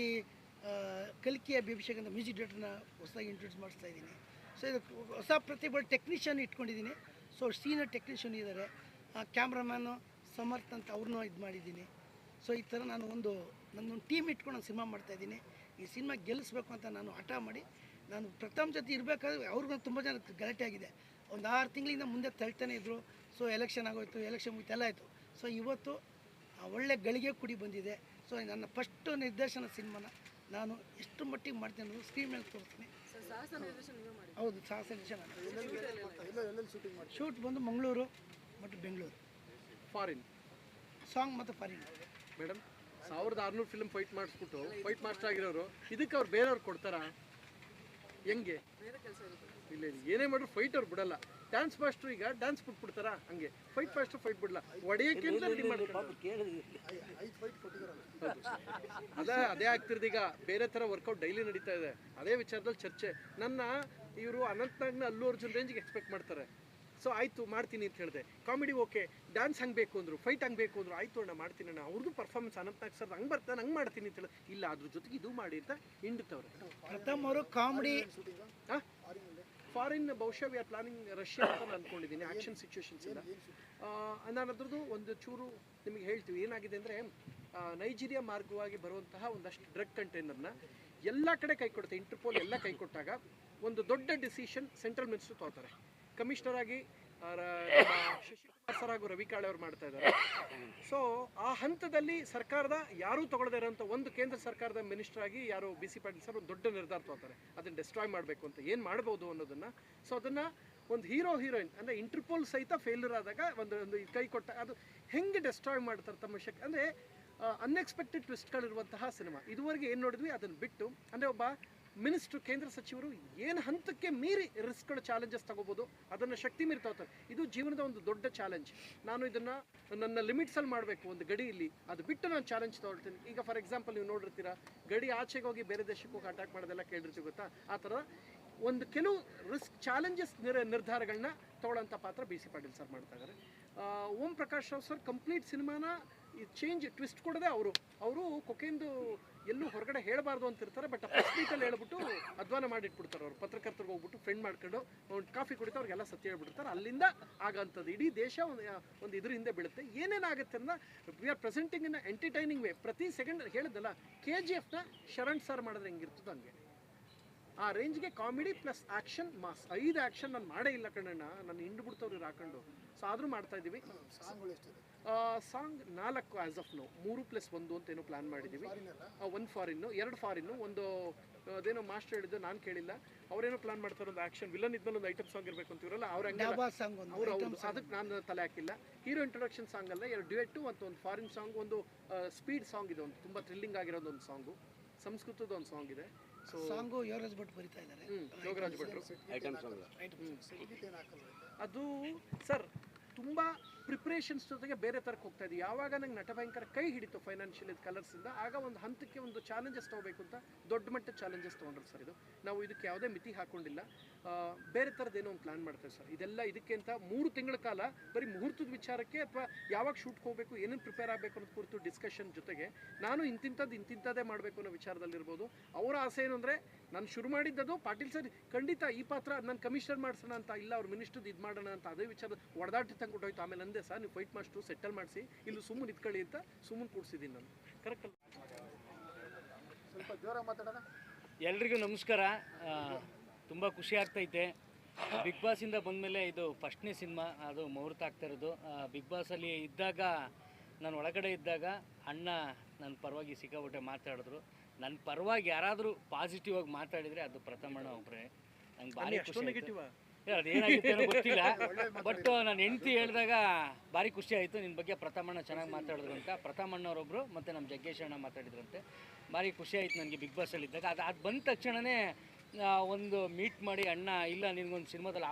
ಕಲ್ಕಿ ಅಭಿಷೇಕ್ ಅಂತ ಮ್ಯೂಸಿಕ್ ಡೈರೆಕ್ಟರ್ನ ಹೊಸದಾಗಿ ಇಂಟ್ರೊಡ್ಯೂಸ್ ಮಾಡಿಸ್ತಾಯಿದ್ದೀನಿ. ಸೊ ಇದು ಹೊಸ ಪ್ರತಿಭೆ ಟೆಕ್ನಿಷಿಯನ್ ಇಟ್ಕೊಂಡಿದ್ದೀನಿ. ಸೊ ಸೀನಿಯರ್ ಟೆಕ್ನಿಷಿಯನ್ ಇದ್ದಾರೆ, ಕ್ಯಾಮ್ರಾಮ್ಯಾನು ಸಮರ್ಥ್ ಅಂತ ಅವ್ರನ್ನೂ ಇದು ಮಾಡಿದ್ದೀನಿ. ಸೊ ಈ ಥರ ನಾನು ನನ್ನೊಂದು ಟೀಮ್ ಇಟ್ಕೊಂಡು ನಾನು ಸಿನಿಮಾ ಮಾಡ್ತಾಯಿದ್ದೀನಿ. ಈ ಸಿನಿಮಾ ಗೆಲ್ಲಿಸ್ಬೇಕು ಅಂತ ನಾನು ಹಠ ಮಾಡಿ ನಾನು ಪ್ರಥಮ ಜೊತೆ ಇರಬೇಕಾದ್ರೆ ಅವ್ರಿಗೂ ತುಂಬ ಜನ ಗಲಾಟೆ ಆಗಿದೆ. ಒಂದು 6 ತಿಂಗಳಿಂದ ಮುಂದೆ ತಳ್ತಾನೆ ಇದ್ದರು. ಸೊ ಎಲೆಕ್ಷನ್ ಆಗೋಯ್ತು, ಎಲೆಕ್ಷನ್ ಮುಗಿತೆಲ್ಲ ಆಯಿತು. ಸೊ ಇವತ್ತು ಒಳ್ಳೆ ಗಳಿಗೆ ಕುಡಿ ಬಂದಿದೆ. ಸೊ ನನ್ನ ಫಸ್ಟು ನಿರ್ದೇಶನ ಸಿನಿಮಾನ ನಾನು ಎಷ್ಟು ಮಟ್ಟಿಗೆ ಮಾಡ್ತೀನಿ ಅನ್ನೋದು ಸ್ಕ್ರೀನ್ ಮೇಲೆ ತೋರಿಸ್ತೀನಿ. ಹೌದು, ಸಾಹಸ ನಿರ್ದೇಶನ. ಶೂಟ್ ಬಂದು ಮಂಗಳೂರು ಮತ್ತು ಬೆಂಗಳೂರು, ಫಾರಿನ್ ಸಾಂಗ್ ಮತ್ತು ಫಾರಿನ್. ಮೇಡಮ್ 1600 ಫಿಲ್ಮ್ ಫೈಟ್ ಮಾಡಿಸ್ಬಿಟ್ಟು ಫೈಟ್ ಮಾಸ್ಟರ್ ಆಗಿರೋರು ಇದಕ್ಕೆ ಅವ್ರು ಬೇರೆಯವ್ರು ಕೊಡ್ತಾರಾ? ಹೆಂಗೆ? ಇಲ್ಲ, ಏನೇ ಮಾಡಿದ್ರು ಫೈಟ್ ಅವ್ರು ಬಿಡಲ್ಲ. ಡ್ಯಾನ್ಸ್ ಮಾಸ್ಟ್ರು ಈಗ ಡ್ಯಾನ್ಸ್ ಬಿಟ್ಬಿಡ್ತಾರ, ಹಂಗೆ ಫೈಟ್ ಮಾಸ್ಟರ್ ಫೈಟ್ ಬಿಡಲ್ಲ, ಹೊಡೆಯೋಕೆ ಅದೇ ಆಗ್ತಿರೋದು. ಈಗ ಬೇರೆ ಥರ ವರ್ಕೌಟ್ ಡೈಲಿ ನಡೀತಾ ಇದೆ. ಅದೇ ವಿಚಾರದಲ್ಲಿ ಚರ್ಚೆ. ನನ್ನ ಇವರು ಅನಂತನಾಗ್ನ ಅಲ್ಲು ಅರ್ಜುನ್ ರೇಂಜಿಗೆ ಎಕ್ಸ್ಪೆಕ್ಟ್ ಮಾಡ್ತಾರೆ. ಸೊ ಆಯಿತು ಮಾಡ್ತೀನಿ ಅಂತ ಹೇಳಿದೆ. ಕಾಮಿಡಿ ಓಕೆ, ಡ್ಯಾನ್ಸ್ ಹಂಗೆ ಬೇಕು ಅಂದರು, ಫೈಟ್ ಹಂಗೆ ಬೇಕು ಅಂದರು. ಆಯಿತು ಅಣ್ಣ ಮಾಡ್ತೀನಿ ಅಣ್ಣ. ಅವ್ರದ್ದು ಪರ್ಫಾರ್ಮೆನ್ಸ್ ಅನಂತನಾಗ್ ಸರ್ ಹಂಗೆ ಬರ್ತಾನೆ, ಹಂಗೆ ಮಾಡ್ತೀನಿ ಅಂತ ಹೇಳಿ. ಇಲ್ಲ, ಅದ್ರ ಜೊತೆಗೆ ಇದು ಮಾಡಿ ಅಂತ ಹಿಂಡುತ್ತವ್ರೆ. ಪ್ರಥಮ್ ಅವರು ಕಾಮಿಡಿ ಫಾರಿನ್ ಬಹುಶಃ ವಿ ಆರ್ ಪ್ಲಾನಿಂಗ್ ರಷ್ಯಾ ಅಂತ ನಾನು ಅಂದ್ಕೊಂಡಿದ್ದೀನಿ ಆ್ಯಕ್ಷನ್ ಸಿಚುವೇಶನ್ಸ್ ಇಂದ. ನಾನು ಅದ್ರದ್ದು ಒಂದು ಚೂರು ನಿಮಗೆ ಹೇಳ್ತೀವಿ. ಏನಾಗಿದೆ ಅಂದರೆ ನೈಜೀರಿಯಾ ಮಾರ್ಗವಾಗಿ ಬರುವಂತಹ ಒಂದಷ್ಟು ಡ್ರಗ್ ಕಂಟೈನರ್ನ ಎಲ್ಲ ಕಡೆ ಕೈ ಕೊಡುತ್ತೆ, ಇಂಟರ್ಪೋಲ್ ಎಲ್ಲ ಕೈ ಕೊಟ್ಟಾಗ ಒಂದು ದೊಡ್ಡ ಡಿಸಿಷನ್ ಸೆಂಟ್ರಲ್ ಮಿನಿಸ್ಟರ್ ತೊಗೊಳ್ತಾರೆ. ಕಮಿಷನರ್ ಆಗಿ ಶಶಿಕುಮಾರ್ ಸರ್ ಹಾಗೂ ರವಿ ಕಾಳೆ ಅವರು ಮಾಡ್ತಾ ಇದ್ದಾರೆ. ಸೊ ಆ ಹಂತದಲ್ಲಿ ಸರ್ಕಾರದ ಯಾರೂ ತಗೊಳ್ಳದೇ ಇರೋಂಥ ಒಂದು ಕೇಂದ್ರ ಸರ್ಕಾರದ ಮಿನಿಸ್ಟರ್ ಆಗಿ ಯಾರು ಬಿ ಸಿ ಪಾಟೀಲ್ ಸರ್ ಒಂದು ದೊಡ್ಡ ನಿರ್ಧಾರ ತೊಗೊಳ್ತಾರೆ, ಅದನ್ನು ಡಿಸ್ಟ್ರಾಯ್ ಮಾಡಬೇಕು ಅಂತ. ಏನು ಮಾಡ್ಬೋದು ಅನ್ನೋದನ್ನು, ಸೊ ಅದನ್ನು ಒಂದು ಹೀರೋಯಿನ್ ಅಂದರೆ ಇಂಟರ್ಪೋಲ್ ಸಹಿತ ಫೇಲ್ಯೂರ್ ಆದಾಗ ಒಂದು ಕೈ ಕೊಟ್ಟ ಅದು ಹೆಂಗೆ ಡಿಸ್ಟ್ರಾಯ್ ಮಾಡ್ತಾರೆ ತಮ್ಮ ಶಕ್ತಿ ಅಂದರೆ ಅನ್ಎಕ್ಸ್ಪೆಕ್ಟೆಡ್ ಟ್ವಿಸ್ಟ್ಗಳಿರುವಂತಹ ಸಿನಿಮಾ. ಇದುವರೆಗೆ ಏನು ನೋಡಿದ್ವಿ ಅದನ್ನು ಬಿಟ್ಟು, ಅಂದರೆ ಒಬ್ಬ ಮಿನಿಸ್ಟ್ರು ಕೇಂದ್ರ ಸಚಿವರು ಏನು ಹಂತಕ್ಕೆ ಮೀರಿ ರಿಸ್ಕ್ಗಳು ಚಾಲೆಂಜಸ್ ತಗೋಬೋದು, ಅದನ್ನು ಶಕ್ತಿ ಮೀರಿ ತಗೋತಾರೆ. ಇದು ಜೀವನದ ಒಂದು ದೊಡ್ಡ ಚಾಲೆಂಜ್. ನಾನು ಇದನ್ನು ನನ್ನ ಲಿಮಿಟ್ಸಲ್ಲಿ ಮಾಡಬೇಕು, ಒಂದು ಗಡಿಯಲ್ಲಿ, ಅದು ಬಿಟ್ಟು ನಾನು ಚಾಲೆಂಜ್ ತೊಗೊಳ್ತೀನಿ. ಈಗ ಫಾರ್ ಎಕ್ಸಾಂಪಲ್ ನೀವು ನೋಡಿರ್ತೀರ, ಗಡಿ ಆಚೆಗೆ ಹೋಗಿ ಬೇರೆ ದೇಶಕ್ಕೆ ಹೋಗಿ ಅಟ್ಯಾಕ್ ಮಾಡೋದೆಲ್ಲ ಕೇಳಿರ್ತೀವಿ ಗೊತ್ತಾ. ಆ ಥರ ಒಂದು ಕೆಲವು ರಿಸ್ಕ್ ಚಾಲೆಂಜಸ್ ನಿರ್ಧಾರಗಳನ್ನ ತೊಗೊಳ್ಳೋಂಥ ಪಾತ್ರ ಬಿ ಸಿ ಪಾಟೀಲ್ ಸರ್ ಮಾಡ್ತಾ ಇದ್ದಾರೆ. ಓಂ ಪ್ರಕಾಶ್ ರಾವ್ ಸರ್ ಕಂಪ್ಲೀಟ್ ಸಿನಿಮಾನ ಚೇಂಜ್ ಟ್ವಿಸ್ಟ್ ಕೊಡದೆ ಅವರು ಕೊಕೆಂದು ಎಲ್ಲೂ ಹೊರಗಡೆ ಹೇಳಬಾರ್ದು ಅಂತಿರ್ತಾರೆ, ಬಟ್ ಫಸ್ಟ್ ಮೀಟಲ್ಲಿ ಹೇಳ್ಬಿಟ್ಟು ಅಧ್ವಾನ ಮಾಡಿಟ್ಬಿಡ್ತಾರೆ. ಅವರು ಪತ್ರಕರ್ತರಿಗೆ ಹೋಗ್ಬಿಟ್ಟು ಫ್ರೆಂಡ್ ಮಾಡ್ಕೊಂಡು ಒಂದು ಕಾಫಿ ಕುಡಿತಾ ಅವ್ರಿಗೆಲ್ಲ ಸತ್ಯ ಹೇಳ್ಬಿಡ್ತಾರೆ. ಅಲ್ಲಿಂದ ಆಗೋಂಥದ್ದು ಇಡೀ ದೇಶ ಒಂದು ಇದ್ರ ಹಿಂದೆ ಬೀಳುತ್ತೆ. ಏನೇನಾಗುತ್ತೆ ಅಂದ್ರೆ we are presenting in entertaining way. ಪ್ರತಿ ಸೆಕೆಂಡ್ ಹೇಳಿದ್ದಲ್ಲ, KGF ಶರಣ್ ಸರ್ ಮಾಡಿದ್ರೆ ಹೆಂಗಿರ್ತದೆ ಹಂಗೆ ಆ ರೇಂಜ್ಗೆ comedy plus action mass. 5 action ನಾನು ಮಾಡೇ ಇಲ್ಲ ಕಣ್ಣಣ್ಣ, ನಾನು ಹಿಂಡು ಬಿಡ್ತವ್ರು ಇವ್ರು ಹಾಕೊಂಡು. ಸೊ ಆದರೂ ಮಾಡ್ತಾ ಇದ್ದೀವಿ. ಸಾಂಗ್ 4 ಆ್ಯಸ್ ಆಫ್ ನೋ, 3+1 ಅಂತ ಏನೋ ಪ್ಲಾನ್ ಮಾಡಿದ್ದೀವಿ. 1 ಫಾರಿನ್ನು, 2 ಫಾರಿನ್ನು, ಒಂದು ಅದೇನೋ ಮಾಸ್ಟರ್ ಹೇಳಿದ್ದು ನಾನು ಕೇಳಿಲ್ಲ. ಅವರೇನೋ ಪ್ಲಾನ್ ಮಾಡ್ತಾರೆ, ಒಂದು ಆ್ಯಕ್ಷನ್ ವಿಲನ್ ಇದ್ಮೇಲೆ ಒಂದು ಐಟಮ್ ಸಾಂಗ್ ಇರಬೇಕು ಅಂತ ಇವರಲ್ಲ ಅವ್ರು ಹಂಗೆ ಅವರು ಅದಕ್ಕೆ ನಾನು ತಲೆ ಹಾಕಿಲ್ಲ. ಹೀರೋ ಇಂಟ್ರೊಡಕ್ಷನ್ ಸಾಂಗ್ ಅಲ್ಲ, 2 ಡ್ಯುಯೆಟ್ಟು ಮತ್ತು ಒಂದು ಫಾರಿನ್ ಸಾಂಗ್, ಒಂದು ಸ್ಪೀಡ್ ಸಾಂಗ್ ಇದೆ, ಒಂದು ತುಂಬ ಥ್ರಿಲ್ಲಿಂಗ್ ಆಗಿರೋದು ಒಂದು ಸಾಂಗು, ಸಂಸ್ಕೃತದ ಒಂದು ಸಾಂಗ್ ಇದೆ. ಸೊ ಸಾಂಗು ಯೋಗರಾಜ್ ಭಟ್ ಬರೀತಾ ಇದ್ದಾರೆ. ಯೋಗರಾಜ್ ಭಟ್ರು ಐಟಮ್ ಸಾಂಗ್ ಅದು ಸರ್ ತುಂಬ ಪ್ರಿಪ್ರೇಷನ್ಸ್ ಜೊತೆಗೆ ಬೇರೆ ಥರಕ್ಕೆ ಹೋಗ್ತಾ ಇದೆ. ಯಾವಾಗ ನಂಗೆ ನಟ ಭಯಂಕರ ಕೈ ಹಿಡಿತು ಫೈನಾನ್ಷಿಯಲ್ ಕಲರ್ಸಿಂದ, ಆಗ ಒಂದು ಹಂತಕ್ಕೆ ಒಂದು ಚಾಲೆಂಜಸ್ ತೊಗೋಬೇಕು ಅಂತ ದೊಡ್ಡ ಮಟ್ಟದ ಚಾಲೆಂಜಸ್ ತೊಗೊಂಡ್ರು ಸರ್. ಇದು ನಾವು ಇದಕ್ಕೆ ಯಾವುದೇ ಮಿತಿ ಹಾಕ್ಕೊಂಡಿಲ್ಲ, ಬೇರೆ ಥರದ್ದು ಏನೋ ಒಂದು ಪ್ಲ್ಯಾನ್ ಮಾಡ್ತೇವೆ ಸರ್. ಇದೆಲ್ಲ ಇದಕ್ಕೆ ಅಂತ 3 ತಿಂಗಳ ಕಾಲ ಬರೀ ಮುಹೂರ್ತದ ವಿಚಾರಕ್ಕೆ ಅಥವಾ ಯಾವಾಗ ಶೂಟ್ಗೆ ಹೋಗಬೇಕು, ಏನೇನು ಪ್ರಿಪೇರ್ ಆಗಬೇಕು ಅನ್ನೋದು ಕುರಿತು ಡಿಸ್ಕಷನ್ ಜೊತೆಗೆ ನಾನು ಇಂತಿಂಥದ್ದೇ ಮಾಡಬೇಕು ಅನ್ನೋ ವಿಚಾರದಲ್ಲಿರ್ಬೋದು. ಅವರ ಆಸೆ ಏನು ಅಂದರೆ, ನಾನು ಶುರು ಮಾಡಿದ್ದದು ಪಾಟೀಲ್ ಸರ್ ಖಂಡಿತ ಈ ಪಾತ್ರ ನಾನು ಕಮಿಷನರ್ ಮಾಡಿಸೋಣ ಅಂತ ಇಲ್ಲ, ಅವ್ರ ಮಿನಿಸ್ಟರ್ದು ಇದು ಮಾಡೋಣ ಅಂತ ಅದೇ ವಿಚಾರ ಒಡೆದಾಟ ತಂದು ಕೊಟ್ಟೋಯ್ತು. ಆಮೇಲೆ ಅಂದೆ ಸರ್ ನೀವು ಫೈಟ್ ಮಾಡಿಸ್ತು ಸೆಟಲ್ ಮಾಡಿಸಿ ಇಲ್ಲಿ ಸುಮ್ಮನೆ ಇಟ್ಕೊಳ್ಳಿ ಅಂತ ಸುಮ್ಮನೆ ಕೂಡಿಸಿದ್ದೀನಿ ನಾನು. ಕರೆಕ್ಟ್ ಅಲ್ಲ? ಸ್ವಲ್ಪ ಜೋರಾಗಿ ಮಾತಾಡೋಣ. ಎಲ್ರಿಗೂ ನಮಸ್ಕಾರ. ತುಂಬ ಖುಷಿ ಆಗ್ತೈತೆ. ಬಿಗ್ ಬಾಸಿಂದ ಬಂದಮೇಲೆ ಇದು ಫಸ್ಟ್ನೇ ಸಿನಿಮಾ, ಅದು ಮುಹೂರ್ತ ಆಗ್ತಾ ಇರೋದು. ಬಿಗ್ ಬಾಸಲ್ಲಿ ಇದ್ದಾಗ, ನಾನು ಒಳಗಡೆ ಇದ್ದಾಗ ಅಣ್ಣ ನನ್ನ ಪರವಾಗಿ ಸಿಕ್ಕಾಪಟ್ಟೆ ಮಾತಾಡಿದ್ರು. ನನ್ನ ಪರವಾಗಿ ಯಾರಾದರೂ ಪಾಸಿಟಿವ್ ಆಗಿ ಮಾತಾಡಿದರೆ ಅದು ಪ್ರಥಮಣ್ಣ ಒಬ್ಬರೇ. ನಂಗೆ ಭಾರಿ ಖುಷಿ ಆಯಿತು. ಅದೇನಾಗಿತ್ತು ಗೊತ್ತಿಲ್ಲ, ಬಟ್ ನಾನು ಹೆಂಡ್ತಿ ಹೇಳಿದಾಗ ಭಾರಿ ಖುಷಿ ಆಯಿತು. ನಿನ್ನ ಬಗ್ಗೆ ಪ್ರಥಮಣ್ಣ ಚೆನ್ನಾಗಿ ಮಾತಾಡಿದ್ರು ಅಂತ. ಪ್ರಥಮಣ್ಣವರೊಬ್ಬರು ಮತ್ತು ನಮ್ಮ ಜಗ್ಗೇಶ್ ಅಣ್ಣ ಮಾತಾಡಿದ್ರಂತೆ. ಭಾರಿ ಖುಷಿ ಆಯಿತು ನನಗೆ ಬಿಗ್ ಬಾಸಲ್ಲಿ ಇದ್ದಾಗ. ಅದು ಬಂದ ತಕ್ಷಣವೇ ಒಂದು ಮೀಟ್ ಮಾಡಿ, ಅಣ್ಣ ಇಲ್ಲ ನಿನಗೊಂದು ಸಿನಿಮಾದಲ್ಲಿ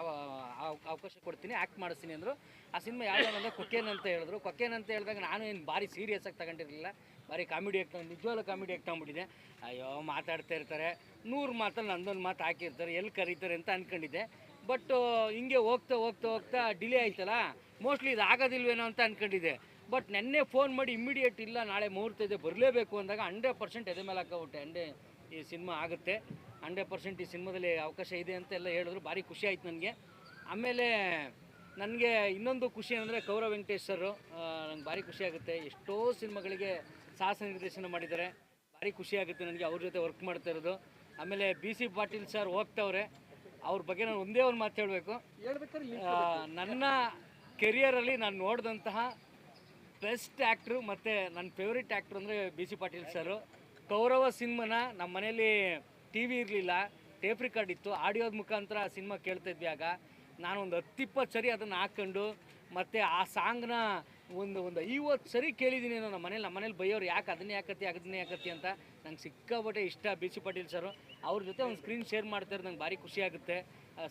ಅವಕಾಶ ಕೊಡ್ತೀನಿ, ಆ್ಯಕ್ಟ್ ಮಾಡಿಸ್ತೀನಿ ಅಂದರು. ಆ ಸಿನಿಮಾ ಯಾವುದಂದ್ರೆ ಕೊಕೇನ್ ಅಂತ ಹೇಳಿದ್ರು. ಕೊಕೇನ್ ಅಂತ ಹೇಳಿದಾಗ ನಾನು ಏನು ಭಾರಿ ಸೀರಿಯಸ್ಸಾಗಿ ತಗೊಂಡಿರಲಿಲ್ಲ, ಭಾರಿ ಕಾಮಿಡಿ ನಿಜವಾಗ್ಲೂ ಕಾಮಿಡಿ ತಗೊಂಡ್ಬಿಟ್ಟಿದೆ. ಅಯ್ಯೋ ಮಾತಾಡ್ತಾ ಇರ್ತಾರೆ, 100 ಮಾತಲ್ಲಿ ನಂದೊಂದು ಮಾತು ಹಾಕಿರ್ತಾರೆ, ಎಲ್ಲಿ ಕರೀತಾರೆ ಅಂತ ಅಂದ್ಕೊಂಡಿದ್ದೆ. ಬಟ್ ಹಿಂಗೆ ಹೋಗ್ತಾ ಡಿಲೇ ಆಯ್ತಲ್ಲ, ಮೋಸ್ಟ್ಲಿ ಇದು ಆಗೋದಿಲ್ವೇನೋ ಅಂತ ಅಂದ್ಕೊಂಡಿದ್ದೆ. ಬಟ್ ನೆನ್ನೆ ಫೋನ್ ಮಾಡಿ ಇಮ್ಮಿಡಿಯೇಟ್ ಇಲ್ಲ ನಾಳೆ ಮುಹೂರ್ತ ಇದೆ ಬರಲೇಬೇಕು ಅಂದಾಗ 100% ಎದೆ ಮೇಲೆ ಹಾಕೋಬಿಟ್ಟೆ. ಈ ಸಿನಿಮಾ ಆಗುತ್ತೆ, 100% ಈ ಸಿನಿಮಾದಲ್ಲಿ ಅವಕಾಶ ಇದೆ ಅಂತ ಎಲ್ಲ ಹೇಳಿದ್ರು. ಭಾರಿ ಖುಷಿ ಆಯ್ತು ನನಗೆ. ಆಮೇಲೆ ನನಗೆ ಇನ್ನೊಂದು ಖುಷಿ ಅಂದರೆ ಕೌರವ್ ವೆಂಕಟೇಶ್ ಸರು, ನಂಗೆ ಭಾರಿ ಖುಷಿ ಆಗುತ್ತೆ. ಎಷ್ಟೋ ಸಿನಿಮಾಗಳಿಗೆ ಸಾಹಸ ನಿರ್ದೇಶನ ಮಾಡಿದ್ದಾರೆ, ಭಾರಿ ಖುಷಿ ಆಗುತ್ತೆ ನನಗೆ ಅವ್ರ ಜೊತೆ ವರ್ಕ್ ಮಾಡ್ತಾ ಇರೋದು. ಆಮೇಲೆ BC ಪಾಟೀಲ್ ಸರ್ ಹೋಗ್ತವ್ರೆ, ಅವ್ರ ಬಗ್ಗೆ ನಾನು ಒಂದೇ ಒಂದು ಮಾತು ಹೇಳಬೇಕು. ನನ್ನ ಕೆರಿಯರಲ್ಲಿ ನಾನು ನೋಡಿದಂತಹ ಬೆಸ್ಟ್ ಆ್ಯಕ್ಟ್ರು ಮತ್ತು ನನ್ನ ಫೇವ್ರೇಟ್ ಆ್ಯಕ್ಟ್ರು ಅಂದರೆ BC ಪಾಟೀಲ್ ಸರು. ಕೌರವ ಸಿನಿಮಾನ ನಮ್ಮ ಮನೇಲಿ TV ಇರಲಿಲ್ಲ, ಟೇಪ್ ರೆಕಾರ್ಡ್ ಇತ್ತು, ಆಡಿಯೋದ ಮುಖಾಂತರ ಸಿನಿಮಾ ಕೇಳ್ತಾಯಿದ್ವಿ. ಆಗ ನಾನೊಂದು 10-20 ಸರಿ ಅದನ್ನು ಹಾಕ್ಕೊಂಡು ಮತ್ತು ಆ ಸಾಂಗ್ನ ಒಂದು 50 ಸರಿ ಕೇಳಿದ್ದೀನಿ. ನಮ್ಮ ಮನೇಲಿ ಬೈಯೋರು, ಅದನ್ನೇ ಯಾಕತ್ತಿ ಅಂತ. ನಂಗೆ ಸಿಕ್ಕಾಪಟ್ಟೆ ಇಷ್ಟ BC ಪಾಟೀಲ್ ಸರು. ಅವ್ರ ಜೊತೆ ಒಂದು ಸ್ಕ್ರೀನ್ ಶೇರ್ ಮಾಡ್ತಾರೆ, ನಂಗೆ ಭಾರಿ ಖುಷಿ ಆಗುತ್ತೆ.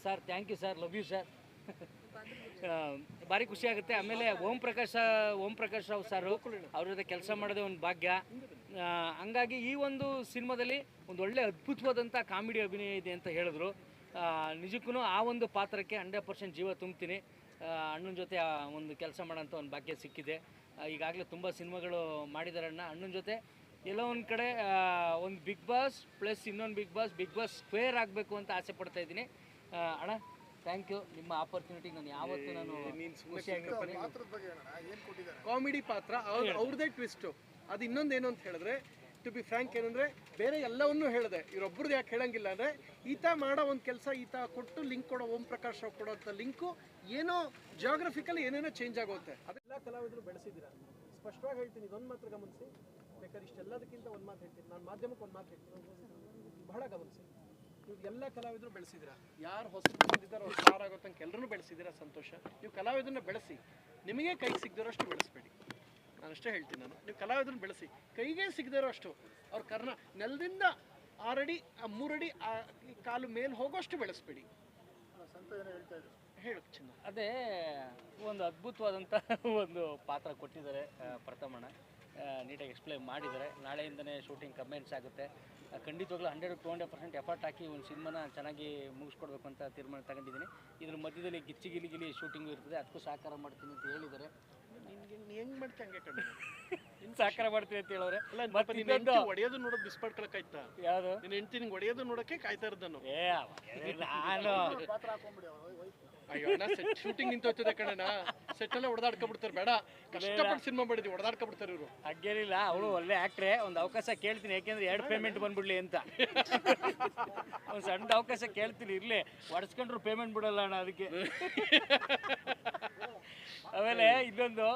Sir thank you sir, love you sir. ಭಾರಿ ಖುಷಿ ಆಗುತ್ತೆ. ಆಮೇಲೆ ಓಂ ಪ್ರಕಾಶ್ ರಾವ್ ಸರು, ಅವ್ರ ಜೊತೆ ಕೆಲಸ ಮಾಡೋದೇ ಒಂದು ಭಾಗ್ಯ. ಹಂಗಾಗಿ ಈ ಒಂದು ಸಿನಿಮಾದಲ್ಲಿ ಒಂದು ಒಳ್ಳೆ ಅದ್ಭುತವಾದಂಥ ಕಾಮಿಡಿ ಅಭಿನಯ ಇದೆ ಅಂತ ಹೇಳಿದ್ರು. ನಿಜಕ್ಕೂ ಆ ಒಂದು ಪಾತ್ರಕ್ಕೆ 100% ಜೀವ ತುಂಬ್ತೀನಿ. ಅಣ್ಣನ ಜೊತೆ ಒಂದು ಕೆಲಸ ಮಾಡೋಂಥ ಒಂದು ಭಾಗ್ಯ ಸಿಕ್ಕಿದೆ. ಈಗಾಗಲೇ ತುಂಬ ಸಿನಿಮಾಗಳು ಮಾಡಿದ್ದಾರೆ ಅಣ್ಣನ ಜೊತೆ. ಎಲ್ಲೋ ಒಂದು ಕಡೆ ಒಂದು ಬಿಗ್ ಬಾಸ್ ಪ್ಲಸ್ ಇನ್ನೊಂದು ಬಿಗ್ ಬಾಸ್ ಸ್ಕ್ವೇರ್ ಆಗಬೇಕು ಅಂತ ಆಸೆ ಪಡ್ತಾ ಇದ್ದೀನಿ. ಅಣ್ಣ ಥ್ಯಾಂಕ್ ಯು. ನಿಮ್ಮ ಆಪರ್ಚುನಿಟಿಗೆ ನಾನು ಯಾವತ್ತೂ ನಾನು ಖುಷಿಯಾಗಿರ್ತೀನಿ. ಪಾತ್ರದ ಬಗ್ಗೆ ಹೇಳೋಣ, ಏನು ಕೊಟ್ಟಿದ್ದಾರೆ? ಕಾಮಿಡಿ ಪಾತ್ರ ಅವ್ರದ್ದೇ ಟ್ವಿಸ್ಟು. ಅದು ಇನ್ನೊಂದೇನು ಅಂತ ಹೇಳಿದ್ರೆ, ಟು ಬಿ ಫ್ರ್ಯಾಂಕ್ ಏನಂದರೆ, ಬೇರೆ ಎಲ್ಲವನ್ನೂ ಹೇಳಿದೆ, ಇವರೊಬ್ಬರದ್ದು ಯಾಕೆ ಹೇಳಂಗಿಲ್ಲ ಅಂದರೆ, ಈತ ಮಾಡೋ ಒಂದು ಕೆಲಸ ಈತ ಕೊಟ್ಟು ಲಿಂಕ್ ಕೊಡೋ ಓಂ ಪ್ರಕಾಶ್ ರಾವ್ ಕೊಡೋಂಥ ಲಿಂಕು ಏನೋ ಜಿಯೋಗ್ರಫಿಕಲಿ ಏನೇನೋ ಚೇಂಜ್ ಆಗುತ್ತೆ. ಅದೆಲ್ಲ ಕಲಾವಿದರು ಬೆಳೆಸಿದ್ದೀರಾ. ಸ್ಪಷ್ಟವಾಗಿ ಹೇಳ್ತೀನಿ, ಇದೊಂದು ಮಾತ್ರ ಗಮನಿಸಿ. ಬೇಕಾದ್ರೆ ಇಷ್ಟೆಲ್ಲದಕ್ಕಿಂತ ಒಂದು ಮಾತು ಹೇಳ್ತೀನಿ, ನಾನು ಮಾಧ್ಯಮಕ್ಕೆ ಒಂದು ಮಾತು ಹೇಳ್ತೀನಿ, ಬಹಳ ಗಮನಿಸಿ. ನೀವು ಎಲ್ಲ ಕಲಾವಿದರು ಬೆಳೆಸಿದ್ದೀರಾ. ಯಾರು ಹೊಸದು ಬಂದಿದ್ದಾರೋ ಅವ್ರು ಸ್ಟಾರ್ ಆಗೋ ತನಕ ಎಲ್ಲರೂ ಬೆಳೆಸಿದ್ದೀರಾ, ಸಂತೋಷ. ನೀವು ಕಲಾವಿದರನ್ನ ಬೆಳೆಸಿ, ನಿಮಗೆ ಕೈಗೆ ಸಿಗದಿರೋಷ್ಟು ಬೆಳೆಸಬೇಡಿ. ನಾನು ಅಷ್ಟೇ ಹೇಳ್ತೀನಿ. ನೀವು ಕಲಾವಿದರನ್ನ ಬೆಳೆಸಿ, ಕೈಗೆ ಸಿಗದಿರೋ ಅಷ್ಟು ಅವ್ರ ನೆಲದಿಂದ 6 ಅಡಿ 3 ಅಡಿ ಕಾಲು ಮೇಲೆ ಹೋಗೋಷ್ಟು ಬೆಳೆಸ್ಬೇಡಿ. ಸಂತ ಏನೋ ಹೇಳ್ತಾ ಇದ್ರು. ಹೇಳು ಚಿನ್ನ. ಅದೇ ಒಂದು ಅದ್ಭುತವಾದಂಥ ಒಂದು ಪಾತ್ರ ಕೊಟ್ಟಿದ್ದಾರೆ ಪ್ರಥಮಣ್ಣ. ನೀಟಾಗಿ ಎಕ್ಸ್ಪ್ಲೈನ್ ಮಾಡಿದ್ದಾರೆ. ನಾಳೆಯಿಂದನೇ ಶೂಟಿಂಗ್ ಕಮೆಂಟ್ಸ್ ಆಗುತ್ತೆ. ಖಂಡಿತವಾಗ್ಲೂ 100-200% ಎಫರ್ಟ್ ಹಾಕಿ ಒಂದು ಸಿನಿಮಾನ ಚೆನ್ನಾಗಿ ಮುಗಿಸ್ಕೊಡ್ಬೇಕು ಅಂತ ತೀರ್ಮಾನ ತಗೊಂಡಿದ್ದೀನಿ. ಇದ್ರ ಮಧ್ಯದಲ್ಲಿ ಗಿಲಿ ಶೂಟಿಂಗು ಇರ್ತದೆ, ಅದಕ್ಕೂ ಸಹಕಾರ ಮಾಡ್ತೀನಿ ಅಂತ ಹೇಳಿದ್ದಾರೆ. ಹೆಂಗ್ ಮಾಡ್ತಿ ಹಂಗೆ ಕಣ್ಣು ಸಹಕಾರ ಮಾಡ್ತೀನಿ ಅಂತ ಹೇಳೋರೆ. ಹೊಡೆಯೋದು ನೋಡೋದು ಬಿಸ್ಪಡ್ಕೊಳಕಾಯ್ತಾ? ಯಾವುದು ನಿನ್ನ ಹೆಂಡತಿ ನಿಂಗೆ ಹೊಡೆಯೋದು ನೋಡೋಕೆ ಕಾಯ್ತಾ ಇರೋದು ನಾನು. ನಾನು ಪಾತ್ರ ಹಾಕೊಂಡ್ಬಿಡಿ ವೈಫ್. ಅಯ್ಯೋ ಅಣ್ಣ, ಶೂಟಿಂಗ್ ನಿಂತೋಗ್ತದೆ ಕಣಣ್ಣ. ಸೆಟ್ ಎಲ್ಲ ಹೊಡೆದಾಡ್ಕೊಬಿಡ್ತಾರೆ. ಬೇಡ, ಕಷ್ಟಪಟ್ಟು ಸಿನಿಮಾ ಮಾಡಿದ್ವಿ, ಹೊಡೆದಾಡ್ಕೊಬಿಡ್ತಾರೆ ಇವರು. ಹಂಗೇನಿಲ್ಲ, ಅವಳು ಒಳ್ಳೆ ಆಕ್ಟ್ರೆ. ಒಂದು ಅವಕಾಶ ಕೇಳ್ತೀನಿ, ಯಾಕೆಂದ್ರೆ 2 ಪೇಮೆಂಟ್ ಬಂದ್ಬಿಡ್ಲಿ ಅಂತ. ಒಂದು ಸಣ್ಣ ಅವಕಾಶ ಕೇಳ್ತೀನಿ, ಇರ್ಲಿ, ಹೊಡೆಸ್ಕೊಂಡ್ರು ಪೇಮೆಂಟ್ ಬಿಡಲ್ಲ ಅಣ್ಣ, ಅದಕ್ಕೆ. ಆಮೇಲೆ ಇನ್ನೊಂದು,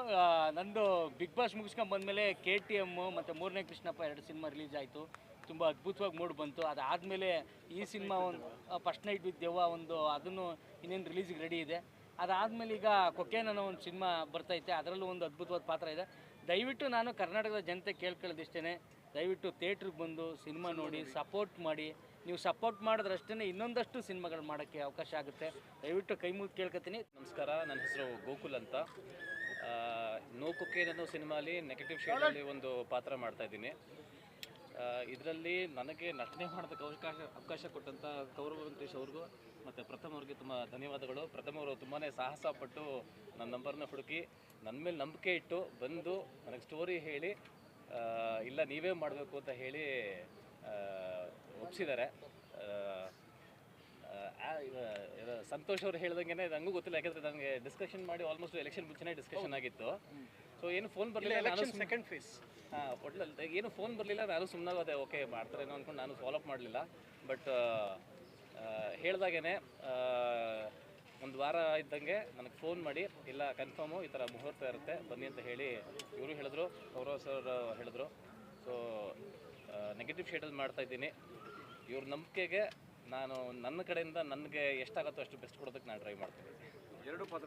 ನಂದು ಬಿಗ್ ಬಾಸ್ ಮುಗಿಸ್ಕೊಂಡು ಬಂದಮೇಲೆ KTM ಮತ್ತು 3ನೇ ಕೃಷ್ಣಪ್ಪ 2 ಸಿನಿಮಾ ರಿಲೀಸ್ ಆಯಿತು. ತುಂಬ ಅದ್ಭುತವಾಗಿ ಮೂಡಿ ಬಂತು. ಅದಾದಮೇಲೆ ಈ ಸಿನಿಮಾ ಒಂದು ಫಸ್ಟ್ ನೈಟ್ ವಿತ್ ದೆವ್ವ ಒಂದು, ಅದನ್ನು ಇನ್ನೇನು ರಿಲೀಸಿಗೆ ರೆಡಿ ಇದೆ. ಅದಾದಮೇಲೆ ಈಗ ಕೊಕೇನ್ ಅನ್ನೋ ಒಂದು ಸಿನಿಮಾ ಬರ್ತೈತೆ, ಅದರಲ್ಲೂ ಒಂದು ಅದ್ಭುತವಾದ ಪಾತ್ರ ಇದೆ. ದಯವಿಟ್ಟು ನಾನು ಕರ್ನಾಟಕದ ಜನತೆ ಕೇಳ್ಕೊಳ್ಳೋದಿಷ್ಟೇ, ದಯವಿಟ್ಟು ಥಿಯೇಟ್ರಿಗೆ ಬಂದು ಸಿನಿಮಾ ನೋಡಿ ಸಪೋರ್ಟ್ ಮಾಡಿ. ನೀವು ಸಪೋರ್ಟ್ ಮಾಡಿದ್ರಷ್ಟೇ ಇನ್ನೊಂದಷ್ಟು ಸಿನಿಮಾಗಳು ಮಾಡೋಕ್ಕೆ ಅವಕಾಶ ಆಗುತ್ತೆ. ದಯವಿಟ್ಟು ಕೈ ಮುಗಿದು ಕೇಳ್ಕೊತೀನಿ. ನಮಸ್ಕಾರ, ನನ್ನ ಹೆಸರು ಗೋಕುಲ್ ಅಂತ. ನೋ ಕೊಕೇನ್ ಅನ್ನೋ ಸಿನಿಮಾಲಿ ನೆಗೆಟಿವ್ ಶೇಡಲ್ಲಿ ಒಂದು ಪಾತ್ರ ಮಾಡ್ತಾ ಇದ್ದೀನಿ. ಇದರಲ್ಲಿ ನನಗೆ ನಟನೆ ಮಾಡೋದಕ್ಕೆ ಅವಕಾಶ ಕೊಟ್ಟಂಥ ಕೌರವ ವೆಂಕಟೇಶ್ ಅವ್ರಿಗೂ ಮತ್ತು ಪ್ರಥಮ್ ಅವ್ರಿಗೆ ತುಂಬ ಧನ್ಯವಾದಗಳು. ಪ್ರಥಮ್ ಅವರು ತುಂಬಾ ಸಾಹಸ ಪಟ್ಟು ನನ್ನ ನಂಬರ್ನ ಹುಡುಕಿ ನನ್ನ ಮೇಲೆ ನಂಬಿಕೆ ಇಟ್ಟು ಬಂದು ನನಗೆ ಸ್ಟೋರಿ ಹೇಳಿ, ಇಲ್ಲ ನೀವೇ ಮಾಡಬೇಕು ಅಂತ ಹೇಳಿ ಒಪ್ಪಿಸಿದ್ದಾರೆ. ಸಂತೋಷ್ ಅವ್ರು ಹೇಳ್ದಂಗೆ ನನಗೂ ಗೊತ್ತಿಲ್ಲ, ಯಾಕಂದರೆ ನನಗೆ ಡಿಸ್ಕಷನ್ ಮಾಡಿ ಆಲ್ಮೋಸ್ಟ್ ಎಲೆಕ್ಷನ್ ಮುಂಚೆನೇ ಡಿಸ್ಕಷನ್ ಆಗಿತ್ತು. ಸೊ ಏನು ಫೋನ್ ಬರಲಿಲ್ಲ, ಸೆಕೆಂಡ್ ಫೇಸ್ ಒಟ್ಲಲ್ಲಿ ಏನು ಫೋನ್ ಬರಲಿಲ್ಲ. ನಾನು ಸುಮ್ಮನಾಗೋದೆ, ಓಕೆ ಮಾಡ್ತಾರೇನೋ ಅಂದ್ಕೊಂಡು ನಾನು ಫಾಲೋ ಅಪ್ ಮಾಡಲಿಲ್ಲ. ಬಟ್ ಹೇಳ್ದಾಗೇ ಒಂದು ವಾರ ಇದ್ದಂಗೆ ನನಗೆ ಫೋನ್ ಮಾಡಿ, ಇಲ್ಲ ಕನ್ಫರ್ಮು ಈ ಥರ ಮುಹೂರ್ತ ಇರುತ್ತೆ ಬನ್ನಿ ಅಂತ ಹೇಳಿ ಇವರು ಹೇಳಿದ್ರು, ಗೌರವ್ ಸರ್ ಹೇಳಿದ್ರು. ಸೊ ನೆಗೆಟಿವ್ ಶೇಡಲ್ಲಿ ಮಾಡ್ತಾಯಿದ್ದೀನಿ. ಇವ್ರ ನಂಬಿಕೆಗೆ ನಾನು ನನ್ನ ಕಡೆಯಿಂದ ನನಗೆ ಎಷ್ಟಾಗುತ್ತೋ ಅಷ್ಟು ಬೆಸ್ಟ್ ಕೊಡೋದಕ್ಕೆ ನಾನು ಟ್ರೈ ಮಾಡ್ತೀನಿ. 2 ಪಾತ್ರ